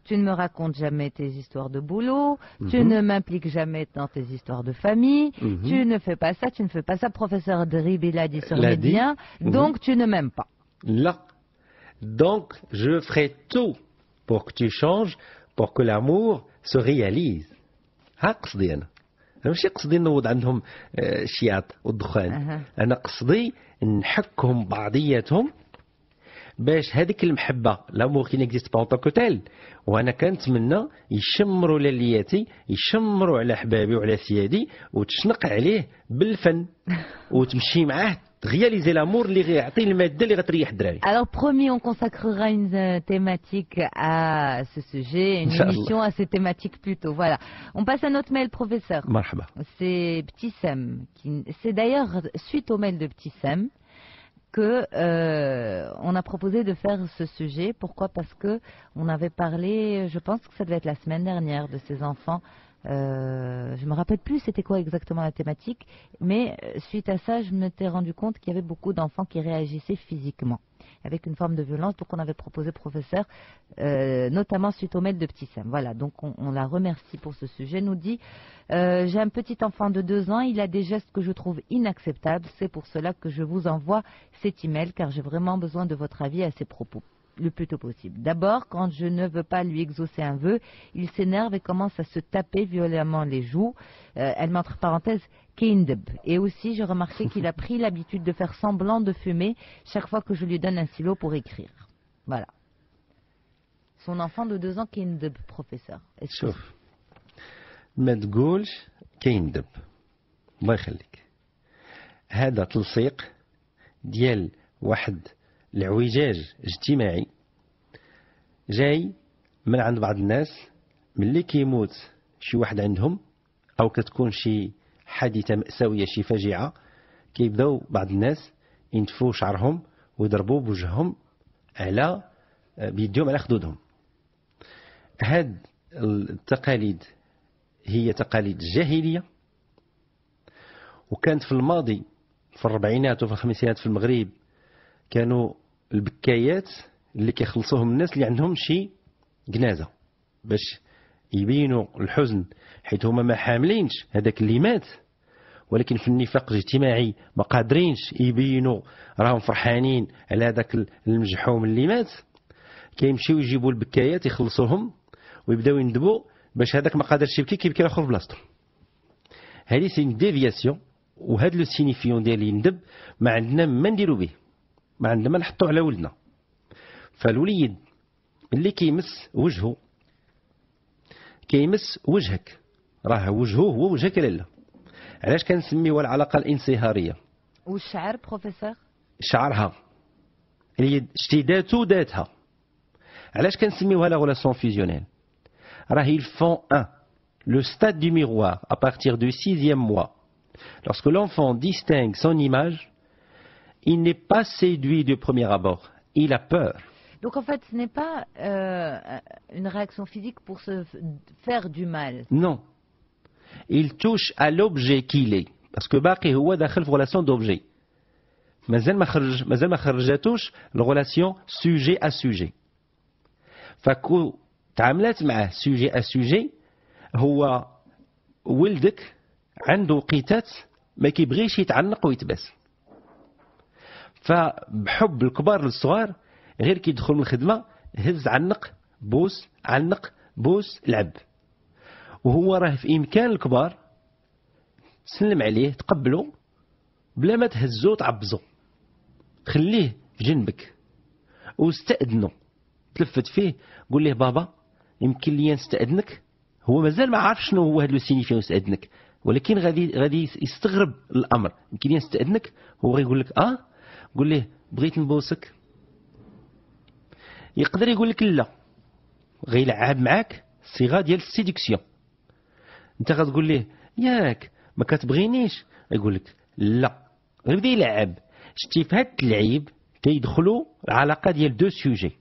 tu ne me racontes jamais tes histoires de boulot, tu ne m'impliques jamais dans tes histoires de famille, tu ne fais pas ça, tu ne fais pas ça. Professeur Drib, il a dit sur les biens, donc tu ne m'aimes pas. Là. Donc, je ferai tout pour que tu changes, pour que l'amour se réalise. ها قصدي أنا. أنا ماشي قصدي نوض عندهم الشياط والدخان. أنا قصدي نحكهم بعضياتهم باش هذيك المحبة لامور كي نيكزيست با اون طونك تيل، وأنا كنتمنى يشمروا للياتي، يشمروا على حبابي وعلى سيادي وتشنق عليه بالفن وتمشي معاه. Réaliser l'amour, alors promis, on consacrera une thématique à ce sujet, une émission à ces thématiques plutôt. Voilà. On passe à notre mail, professeur. Marhaba. C'est Petit Sem. C'est d'ailleurs suite au mail de Petit Sem que on a proposé de faire ce sujet. Pourquoi? Parce que on avait parlé, je pense que ça devait être la semaine dernière, de ces enfants. Je me rappelle plus c'était quoi exactement la thématique, mais suite à ça, je m'étais rendu compte qu'il y avait beaucoup d'enfants qui réagissaient physiquement avec une forme de violence. Donc on avait proposé, professeur, notamment suite au mail de Petit Sam. Voilà, donc on la remercie pour ce sujet. Nous dit j'ai un petit enfant de 2 ans, il a des gestes que je trouve inacceptables. C'est pour cela que je vous envoie cet email, car j'ai vraiment besoin de votre avis à ces propos le plus tôt possible. D'abord, quand je ne veux pas lui exaucer un vœu, il s'énerve et commence à se taper violemment les joues. Elle met entre parenthèses Kindeb. Et aussi, j'ai remarqué qu'il a pris l'habitude de faire semblant de fumer chaque fois que je lui donne un stylo pour écrire. Voilà. Son enfant de 2 ans, Kindeb, professeur. شوف ما تقولش كيندب الله يخليك. هذا تلصيق ديال واحد العوجاج اجتماعي جاي من عند بعض الناس. ملي كيموت شي واحد عندهم او كتكون شي حادثه مأساويه شي فاجعه كيبداو بعض الناس ينتفوا شعرهم ويضربوا بوجههم على بيديهم على خدودهم. هاد التقاليد هي تقاليد جاهليه وكانت في الماضي في الربعينات وفي الخمسينات في المغرب كانوا البكايات اللي كيخلصوهم الناس اللي عندهم شي جنازه باش يبينوا الحزن، حيث هما ما حاملينش هذاك اللي مات، ولكن في النفاق الاجتماعي ما قادرينش يبينوا راهم فرحانين على هذاك المجحوم اللي مات. كيمشيو يجيبوا البكايات يخلصوهم ويبداو يندبوا باش هذاك ما قادرش يبكي كيبكي الاخر في بلاصتو. هذه سي ديفياسيون، وهذا لو سينيفيون ديال يندب ما عندنا ما نديرو به، ما عندنا ما نحطو على ولدنا. فالوليد اللي كيمس وجهه كيمس وجهك، راه وجهه هو وجهك لالا. علاش كنسميوها العلاقه الانصهاريه؟ والشعر بروفيسور؟ شعرها اليد اشتداتو ذاتها. علاش كنسميوها لا غولاسيون فيزيونيل؟ راه ils font un. Le stade du miroir à partir du 6e mois. Lorsque l'enfant distingue son image, il n'est pas séduit de premier abord, il a peur. Donc en fait, ce n'est pas une réaction physique pour se faire du mal. Non. il touche à l'objet qu'il est. Parce que باقي هو داخل في relation d'objet. مازال ما خرجتوش الريلاسيون sujet à sujet. فكو تعاملات معه sujet à sujet هو ولدك عنده قيتات ما كيبغيش يتعنق ويتباس. فبحب الكبار للصغار غير كيدخل من الخدمة هز عنق بوس عنق بوس لعب. وهو راه في إمكان الكبار تسلم عليه تقبله بلا ما تهزو تعبزو. خليه في جنبك واستأذنه تلفت فيه قول له بابا يمكن لي نستأذنك. هو مازال ما عارف شنو هو هذا السينيفيون نستأذنك ولكن غادي يستغرب الأمر. يمكن لي نستأذنك هو غيقول لك قول له بغيت نبوسك. يقدر يقول لك لا غيلعب معاك صيغه ديال السيدكسيون. انت غتقول ليه ياك ما كتبغينيش يقول لك لا غيبدا يلعب. شتي في هاد اللعيب كيدخلوا العلاقه ديال دو سوجي.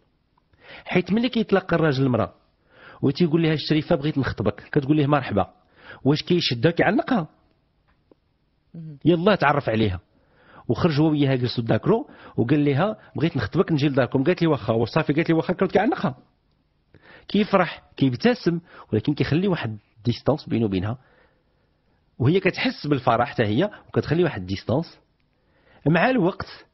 حيت ملي كيتلاقى الراجل المراه وتيقول لها الشريفه بغيت نخطبك كتقول ليه مرحبا واش كيشدها كيعنقها يلا تعرف عليها وخرج هو وياها جلسوا تذاكروا وقال لها بغيت نخطبك نجي لداركم قالت لي واخا وصافي قالت لي واخا كنت كيعنقها. كيفرح كيبتسم ولكن كيخلي واحد ديستانس بينه وبينها وهي كتحس بالفرح حتى هي وكتخلي واحد ديستانس. مع الوقت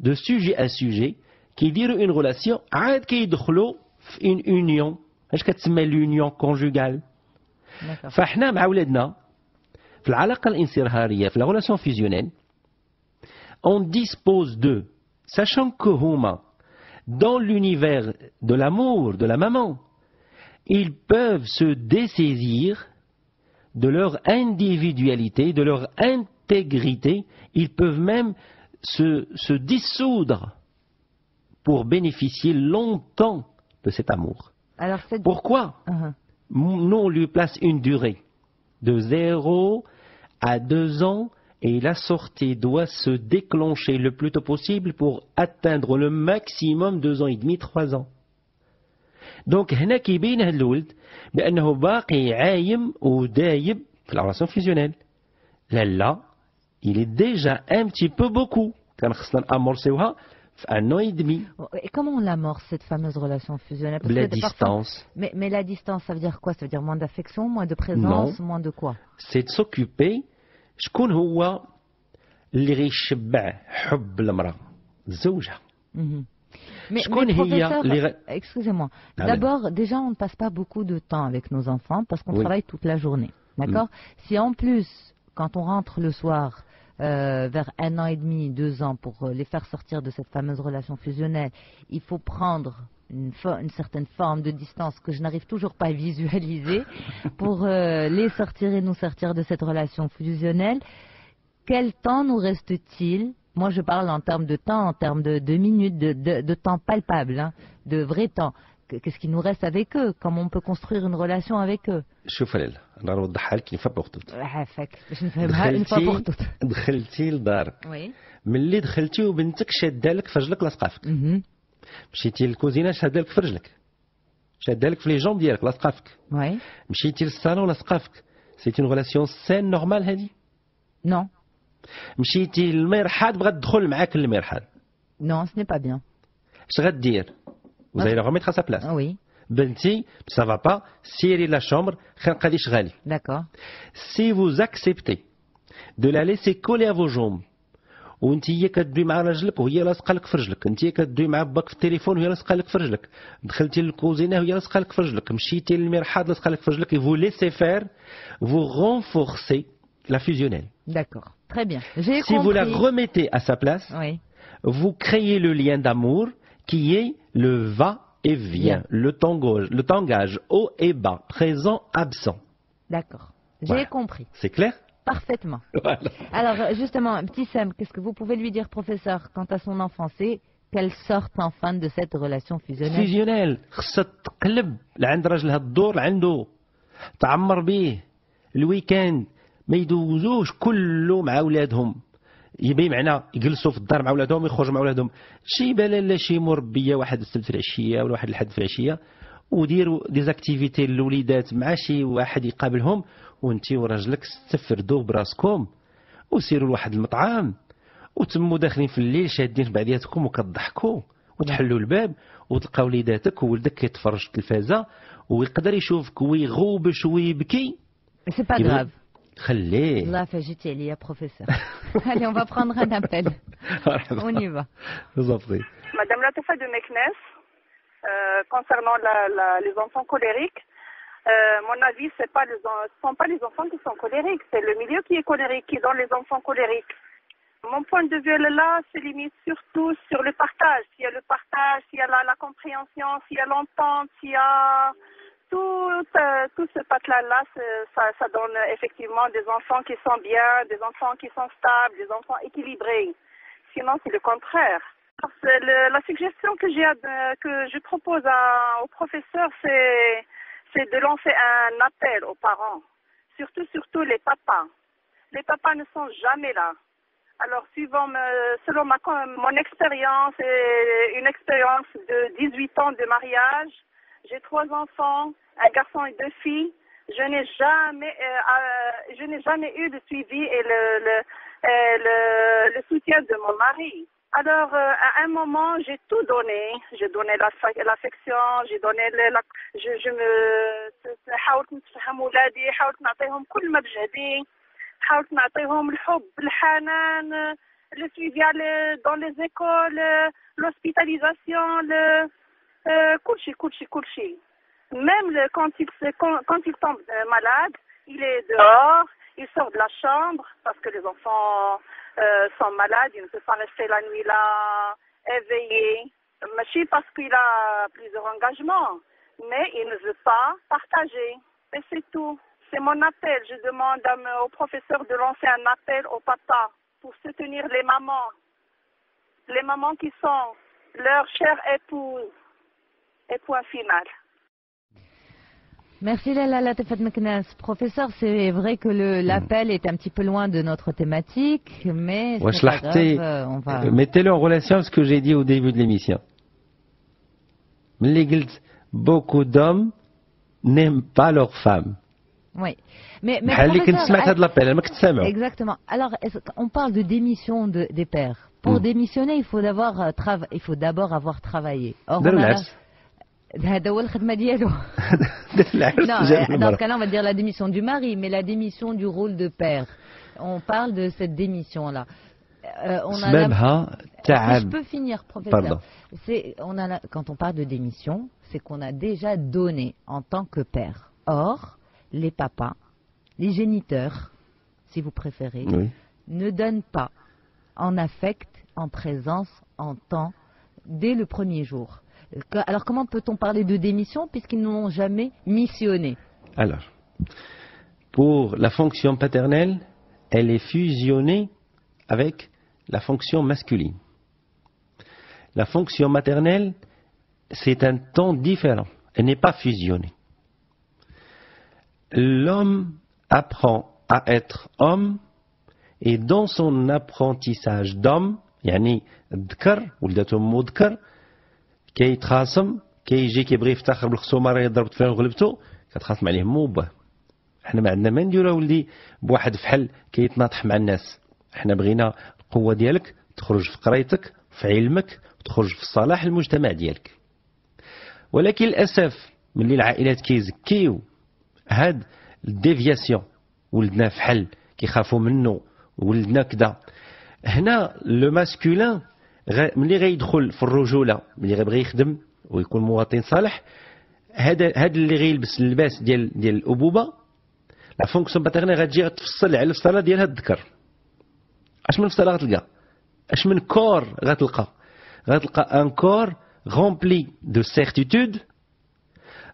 دو سوجي ا سوجي كيديروا اون ريلاسيون عاد كيدخلوا في اون اونيون. اش كتسمى لونيون كونجوغال. فاحنا مع ولادنا في العلاقه الانصهاريه في لا ريلاسيون فيزيونيل on dispose d'eux, sachant que huma, dans l'univers de l'amour de la maman, ils peuvent se dessaisir de leur individualité, de leur intégrité, ils peuvent même se dissoudre pour bénéficier longtemps de cet amour. Alors, pourquoi nous on lui place une durée de 0 à 2 ans et la sortie doit se déclencher le plus tôt possible pour atteindre le maximum 2 ans et demi, 3 ans. Donc هنا كيبين هذا الولد بأنه باقي عايم ودايب في la relation fusionnelle. Là, il est déjà un petit peu beaucoup. كان خصنا نامورسيوها في 1 an et demi. Et comment on l'amorce cette fameuse relation fusionnelle? La distance. Mais la distance, ça veveut dire quoi? Ça veut dire moins d'affection, moins de présence, moins de quoi? C'est de s'occuper. شكون هو اللي غيشبع حب المرأة؟ زوجها. Mais excusez-moi. D'abord, déjà, on ne passe pas beaucoup de temps avec nos enfants parce qu'on travaille toute la journée. D'accord? Si en plus, quand on rentre le soir, vers 1 an et demi, 2 ans, pour les faire sortir de cette fameuse relation fusionnelle, il faut prendre une certaine forme de distance que je n'arrive toujours pas à visualiser pour les sortir et nous sortir de cette relation fusionnelle. Quel temps nous reste-t-il? Moi, je parle en termes de temps, en termes de minutes, de temps palpable, hein, de vrai temps. Qu'est-ce qui nous reste avec eux? Comment on peut construire une relation avec eux? شوف ليلى انا نوضحها لك une fois pour toutes. عافاك باش نفهمها une fois pour toutes. دخلتي لدارك. وي. ملي دخلتي وبنتك شاده لك في رجلك لاصقه فيك. مشيتي للكوزينه شاده لك في رجلك. شاده لك في لي جامب ديالك لاصقه فيك. وي. مشيتي للصالون لاصقه فيك. سيت اون ريلاسيون سين نورمال هذه؟ نو. مشيتي للمرحاض بغات تدخل معاك للمرحاض. نو سي با بيان. اش غدير؟ Vous allez le remettre à sa place. Oui. Benti, ça va pas. Siri la chambre, khanqadi shghali. D'accord. Si vous acceptez de la laisser coller à vos jambes, وانت هي كدوي مع رجلك وهي لاصقه لك في رجلك، انت كدوي مع باك في التليفون وهي لاصقه لك في رجلك، دخلتي للكوزينه وهي لاصقه لك في رجلك، مشيتي للمرحاض لاصقه لك في رجلك، et vous laissez faire, vous renforcez la fusionnelle. D'accord. Très bien. J'ai compris. Si vous la remettez à sa place, oui, vous créez le lien d'amour qui est le va-et-vient, le tangage haut et bas, présent, absent. D'accord, j'ai compris. C'est clair? Parfaitement. Voilà. Alors justement, petit Sam, qu'est-ce que vous pouvez lui dire, professeur, quant à son enfant? C'est qu'elle sorte enfin de cette relation fusionnelle. Fusionnelle, خصها تقلب لعند راجلها الدور لعنده، تعمر به الويكاند، ما يدوزوش كله مع اولادهم. يبي معنا يجلسوا في الدار مع اولادهم يخرجوا مع اولادهم، شي بالا لا شي مربيه واحد السبت في العشيه ولا واحد الحد في العشيه وديروا دي زاكتيفيتي للوليدات مع شي واحد يقابلهم، وانتي وراجلك تستفردوا براسكم وسيروا لواحد المطعم وتموا داخلين في الليل شادين في بعضياتكم وكتضحكوا وتحلوا الباب وتلقى وليداتك وولدك كيتفرج في التلفازه ويقدر يشوفك ويغوبش ويبكي. سي با غراف. خليه. الله فاجئتي عليا بروفيسور. Allez, on va prendre un appel. On y va. Madame Latifa de Meknès, concernant les enfants colériques, mon avis, ce ne sont pas les enfants qui sont colériques, c'est le milieu qui est colérique, qui donne les enfants colériques. Mon point de vue là, se limite surtout sur le partage. S'il y a le partage, s'il y a la compréhension, s'il y a l'entente, s'il y a tout ce patelin-là, ça donne effectivement des enfants qui sont bien, des enfants qui sont stables, des enfants équilibrés. Sinon, c'est le contraire. La suggestion que je propose aux professeurs, c'est de lancer un appel aux parents, surtout les papas. Les papas ne sont jamais là. Alors, selon mon expérience, une expérience de 18 ans de mariage, j'ai 3 enfants, un garçon et 2 filles. Je n'ai jamais eu de suivi et le soutien de mon mari. Alors, à un moment, j'ai tout donné. J'ai donné l'affection, j'ai donné حاولت نتفهم ولادي، حاولت نعطيهم كل ما بجهدي، حاولت نعطيهم الحب، الحنان، le suivi dans les écoles, l'hospitalisation, كل شيء. Même quand il tombe malade, il est dehors, il sort de la chambre parce que les enfants sont malades, il ne peut pas rester la nuit là éveillé. Mais parce qu'il a plusieurs engagements, mais il ne veut pas partager. Et c'est tout. C'est mon appel. Je demande au professeur de lancer un appel au papa pour soutenir les mamans qui sont leurs chères épouses. Et point final. Merci Lalla Latifa de Meknès. Professeur, c'est vrai que l'appel est un petit peu loin de notre thématique, mais c'est pas grave, on va... Mettez-le en relation avec ce que j'ai dit au début de l'émission. Beaucoup d'hommes n'aiment pas leurs femmes. Oui. Mais professeur, exactement. Alors, on parle de démission des pères. Pour démissionner, il faut d'abord avoir travaillé. Or, هذا هو الخدمة ديالو. Non, dans ce cas-là, on va dire la démission du mari, mais la démission du rôle de père. On parle de cette démission-là. Je peux finir, professeur. Quand on parle de démission, c'est qu'on a déjà donné en tant que père. Or, les papas, les géniteurs, si vous préférez, ne donnent pas en affect, en présence, en temps, dès le premier jour. Alors, comment peut-on parler de démission puisqu'ils n'ont jamais missionné? Alors, pour la fonction paternelle, elle est fusionnée avec la fonction masculine. La fonction maternelle, c'est un temps différent. Elle n'est pas fusionnée. L'homme apprend à être homme et dans son apprentissage d'homme, يعني الذكر ولدته مذكر كيتخاصم كيجي كيبغي يفتخر بالخصومه راه ضربت فيه وغلبته كتخاصم عليه مو باه. حنا ما عندنا ما نديرو ولدي بواحد فحل كيتناطح مع الناس. حنا بغينا القوه ديالك تخرج في قرايتك في علمك وتخرج في صلاح المجتمع ديالك. ولكن للاسف ملي العائلات كيزكيو هاد الديفياسيون ولدنا فحل كيخافوا منه ولدنا كذا. هنا لو ماسكولين ملي غيدخل في الرجوله ملي غيبغي يخدم ويكون مواطن صالح هذا اللي غيلبس اللباس ديال الابوبه لا فونكسيون باترنال غتجي غتفصل على الفصاله ديال هاد الذكر. اش من فصاله غتلقى؟ اش من كور غتلقى ان كور rempli de certitude,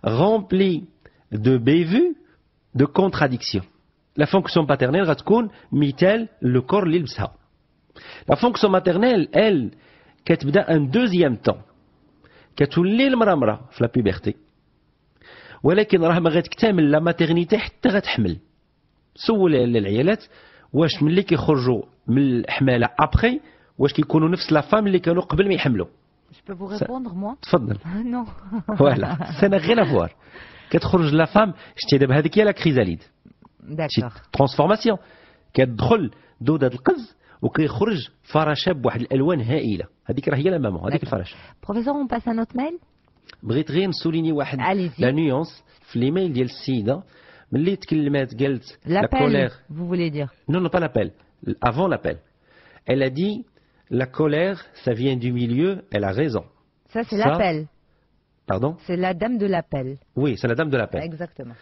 rempli de bévues, de contradictions. La fonction paternelle غتكون مثال le corps اللي لبسها. La fonction maternelle, elle, كتبدا un deuxième temps. كتولي المراه في لا بيبرتي. ولكن راه ما غتكتمل لا ماتيرنيتي حتى غتحمل. سول العيالات واش ملي كيخرجوا من الحماله ابخي واش كيكونوا نفس لا فام اللي كانوا قبل ما يحملوا. Je peux vous répondre, moi تفضل. Non. Voilà, ça n'a rien à voir. كتخرج la femme, شتي دابا هذيك هي لا كريزاليد. شي D'accord. ترانسفورماسيون. كتدخل دودة القز وكيخرج فراشة بواحد الالوان هائله. هذيك راه هي لا مامون، هذيك الفراشة. Professeur, on passe à notre mail. بغيت غير نسوليني واحد Allez-y. لا نيونس في ليميل ديال السيده ملي تكلمات قالت لا L'appel, كولير. vous voulez dire. Non, non, pas l'appel. Avant l'appel. Elle a dit, la colère, ça vient du milieu, elle a raison. Ça, c'est Ça- l'appel. Pardon? C'est la dame de l'appel. Oui, c'est la dame de l'appel. Exactement.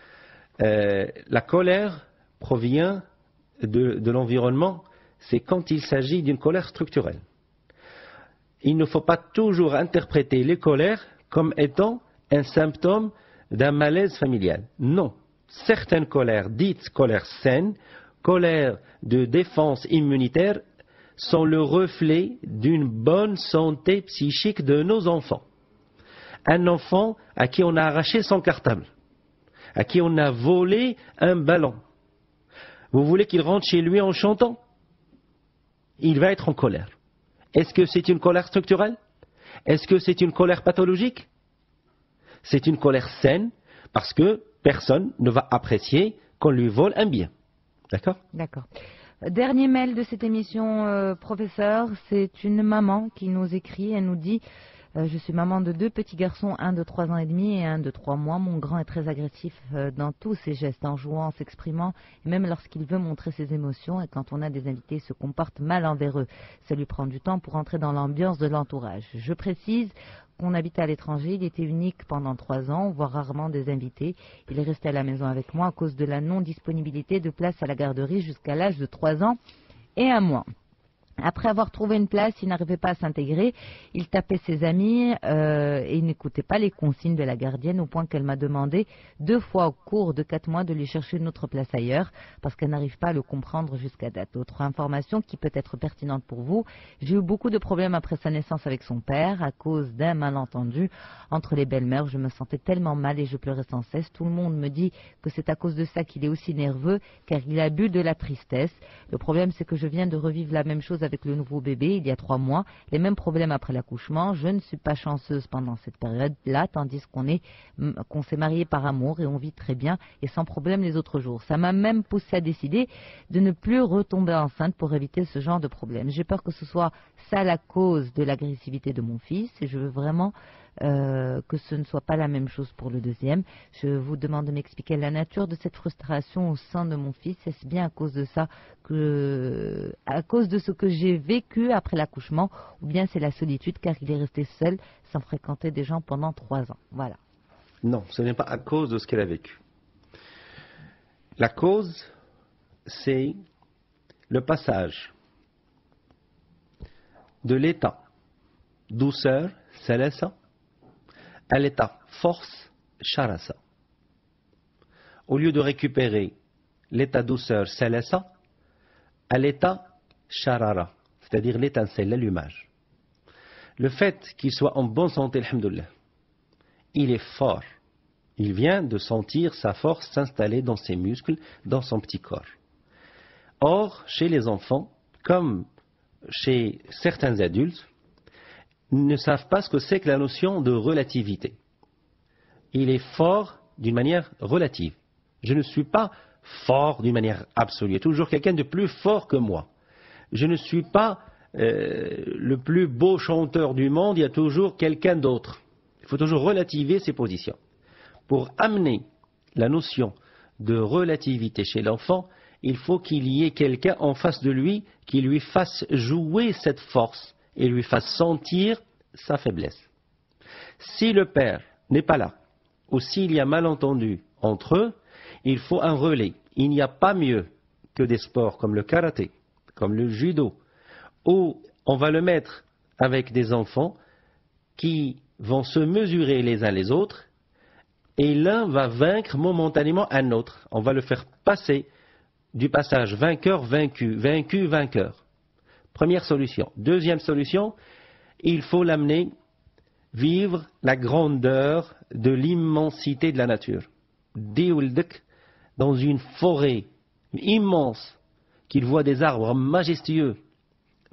La colère provient de l'environnement, c'est quand il s'agit d'une colère structurelle. Il ne faut pas toujours interpréter les colères comme étant un symptôme d'un malaise familial. Non. Certaines colères, dites colères saines, colères de défense immunitaire, sont le reflet d'une bonne santé psychique de nos enfants. Un enfant à qui on a arraché son cartable, à qui on a volé un ballon. Vous voulez qu'il rentre chez lui en chantant? Il va être en colère. Est-ce que c'est une colère structurelle? Est-ce que c'est une colère pathologique? C'est une colère saine parce que personne ne va apprécier qu'on lui vole un bien. D'accord? D'accord. Dernier mail de cette émission, professeur, c'est une maman qui nous écrit, elle nous dit je suis maman de 2 petits garçons, un de 3 ans et demi et un de 3 mois. Mon grand est très agressif dans tous ses gestes, en jouant, en s'exprimant, et même lorsqu'il veut montrer ses émotions. Et quand on a des invités, il se comporte mal envers eux. Ça lui prend du temps pour entrer dans l'ambiance de l'entourage. Je précise qu'on habite à l'étranger, il était unique pendant 3 ans, on voit rarement des invités. Il est resté à la maison avec moi à cause de la non-disponibilité de place à la garderie jusqu'à l'âge de 3 ans et 1 mois. Après avoir trouvé une place, il n'arrivait pas à s'intégrer. Il tapait ses amis et il n'écoutait pas les consignes de la gardienne au point qu'elle m'a demandé 2 fois au cours de 4 mois de lui chercher une autre place ailleurs parce qu'elle n'arrive pas à le comprendre jusqu'à date. Autre information qui peut être pertinente pour vous, j'ai eu beaucoup de problèmes après sa naissance avec son père à cause d'un malentendu entre les belles-mères. Je me sentais tellement mal et je pleurais sans cesse. Tout le monde me dit que c'est à cause de ça qu'il est aussi nerveux car il a bu de la tristesse. Le problème c'est que je viens de revivre la même chose avec le nouveau bébé il y a 3 mois, les mêmes problèmes après l'accouchement. Je ne suis pas chanceuse pendant cette période-là, tandis qu'on s'est marié par amour et on vit très bien et sans problème les autres jours. Ça m'a même poussé à décider de ne plus retomber enceinte pour éviter ce genre de problème. J'ai peur que ce soit ça la cause de l'agressivité de mon fils et je veux vraiment que ce ne soit pas la même chose pour le deuxième. Je vous demande de m'expliquer la nature de cette frustration au sein de mon fils. Est-ce bien à cause de ça à cause de ce que j'ai vécu après l'accouchement, ou bien c'est la solitude car il est resté seul sans fréquenter des gens pendant 3 ans. Voilà. Non, ce n'est pas à cause de ce qu'elle a vécu. La cause, c'est le passage de l'état douceur, salasa, à l'état force, sharasa. Au lieu de récupérer l'état douceur, salasa, à l'état sharara, c'est-à-dire l'étincelle, l'allumage. Le fait qu'il soit en bonne santé, alhamdoulilah, il est fort. Il vient de sentir sa force s'installer dans ses muscles, dans son petit corps. Or, chez les enfants, comme chez certains adultes, ils ne savent pas ce que c'est que la notion de relativité. Il est fort d'une manière relative. Je ne suis pas fort d'une manière absolue. Il y a toujours quelqu'un de plus fort que moi. Je ne suis pas le plus beau chanteur du monde, il y a toujours quelqu'un d'autre. Il faut toujours relativiser ses positions. Pour amener la notion de relativité chez l'enfant, il faut qu'il y ait quelqu'un en face de lui qui lui fasse jouer cette force et lui fasse sentir sa faiblesse. Si le père n'est pas là, ou s'il y a malentendu entre eux, il faut un relais. Il n'y a pas mieux que des sports comme le karaté, comme le judo, où on va le mettre avec des enfants qui vont se mesurer les uns les autres, et l'un va vaincre momentanément un autre. On va le faire passer du passage vainqueur-vaincu, vaincu-vainqueur. Première solution. Deuxième solution, il faut l'amener vivre la grandeur de l'immensité de la nature. Dans une forêt immense, qu'il voit des arbres majestueux,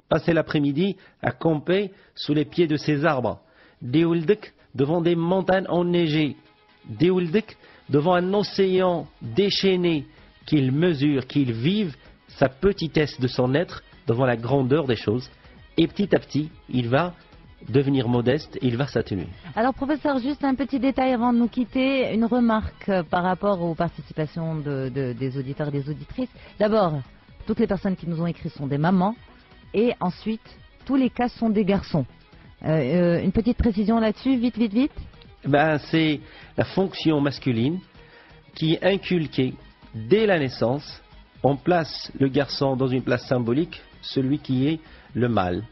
passer l'après-midi à camper sous les pieds de ces arbres, Déouldek devant des montagnes enneigées. Déouldek devant un océan déchaîné qu'il mesure, qu'il vive sa petitesse de son être devant la grandeur des choses. Et petit à petit, il va devenir modeste et il va s'atténuer. Alors professeur, juste un petit détail avant de nous quitter, une remarque par rapport aux participations des auditeurs et des auditrices. D'abord, toutes les personnes qui nous ont écrit sont des mamans et ensuite, tous les cas sont des garçons. Une petite précision là-dessus, vite. C'est la fonction masculine qui est inculquée dès la naissance. On place le garçon dans une place symbolique, celui qui est le mâle.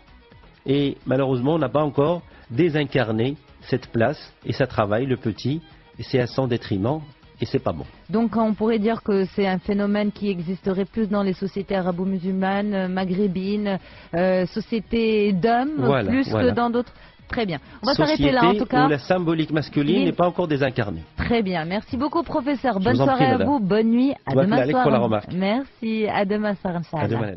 Et malheureusement, on n'a pas encore désincarné cette place et ça travaille le petit et c'est à son détriment et c'est pas bon. Donc on pourrait dire que c'est un phénomène qui existerait plus dans les sociétés arabo-musulmanes, maghrébines, sociétés d'hommes, plus que dans d'autres. Très bien. On va s'arrêter là en tout cas. Où la symbolique masculine n'est pas encore désincarnée. Très bien. Merci beaucoup professeur. Bonne soirée à vous. Bonne nuit. À demain soir. Merci. À demain soir. Inch'Allah.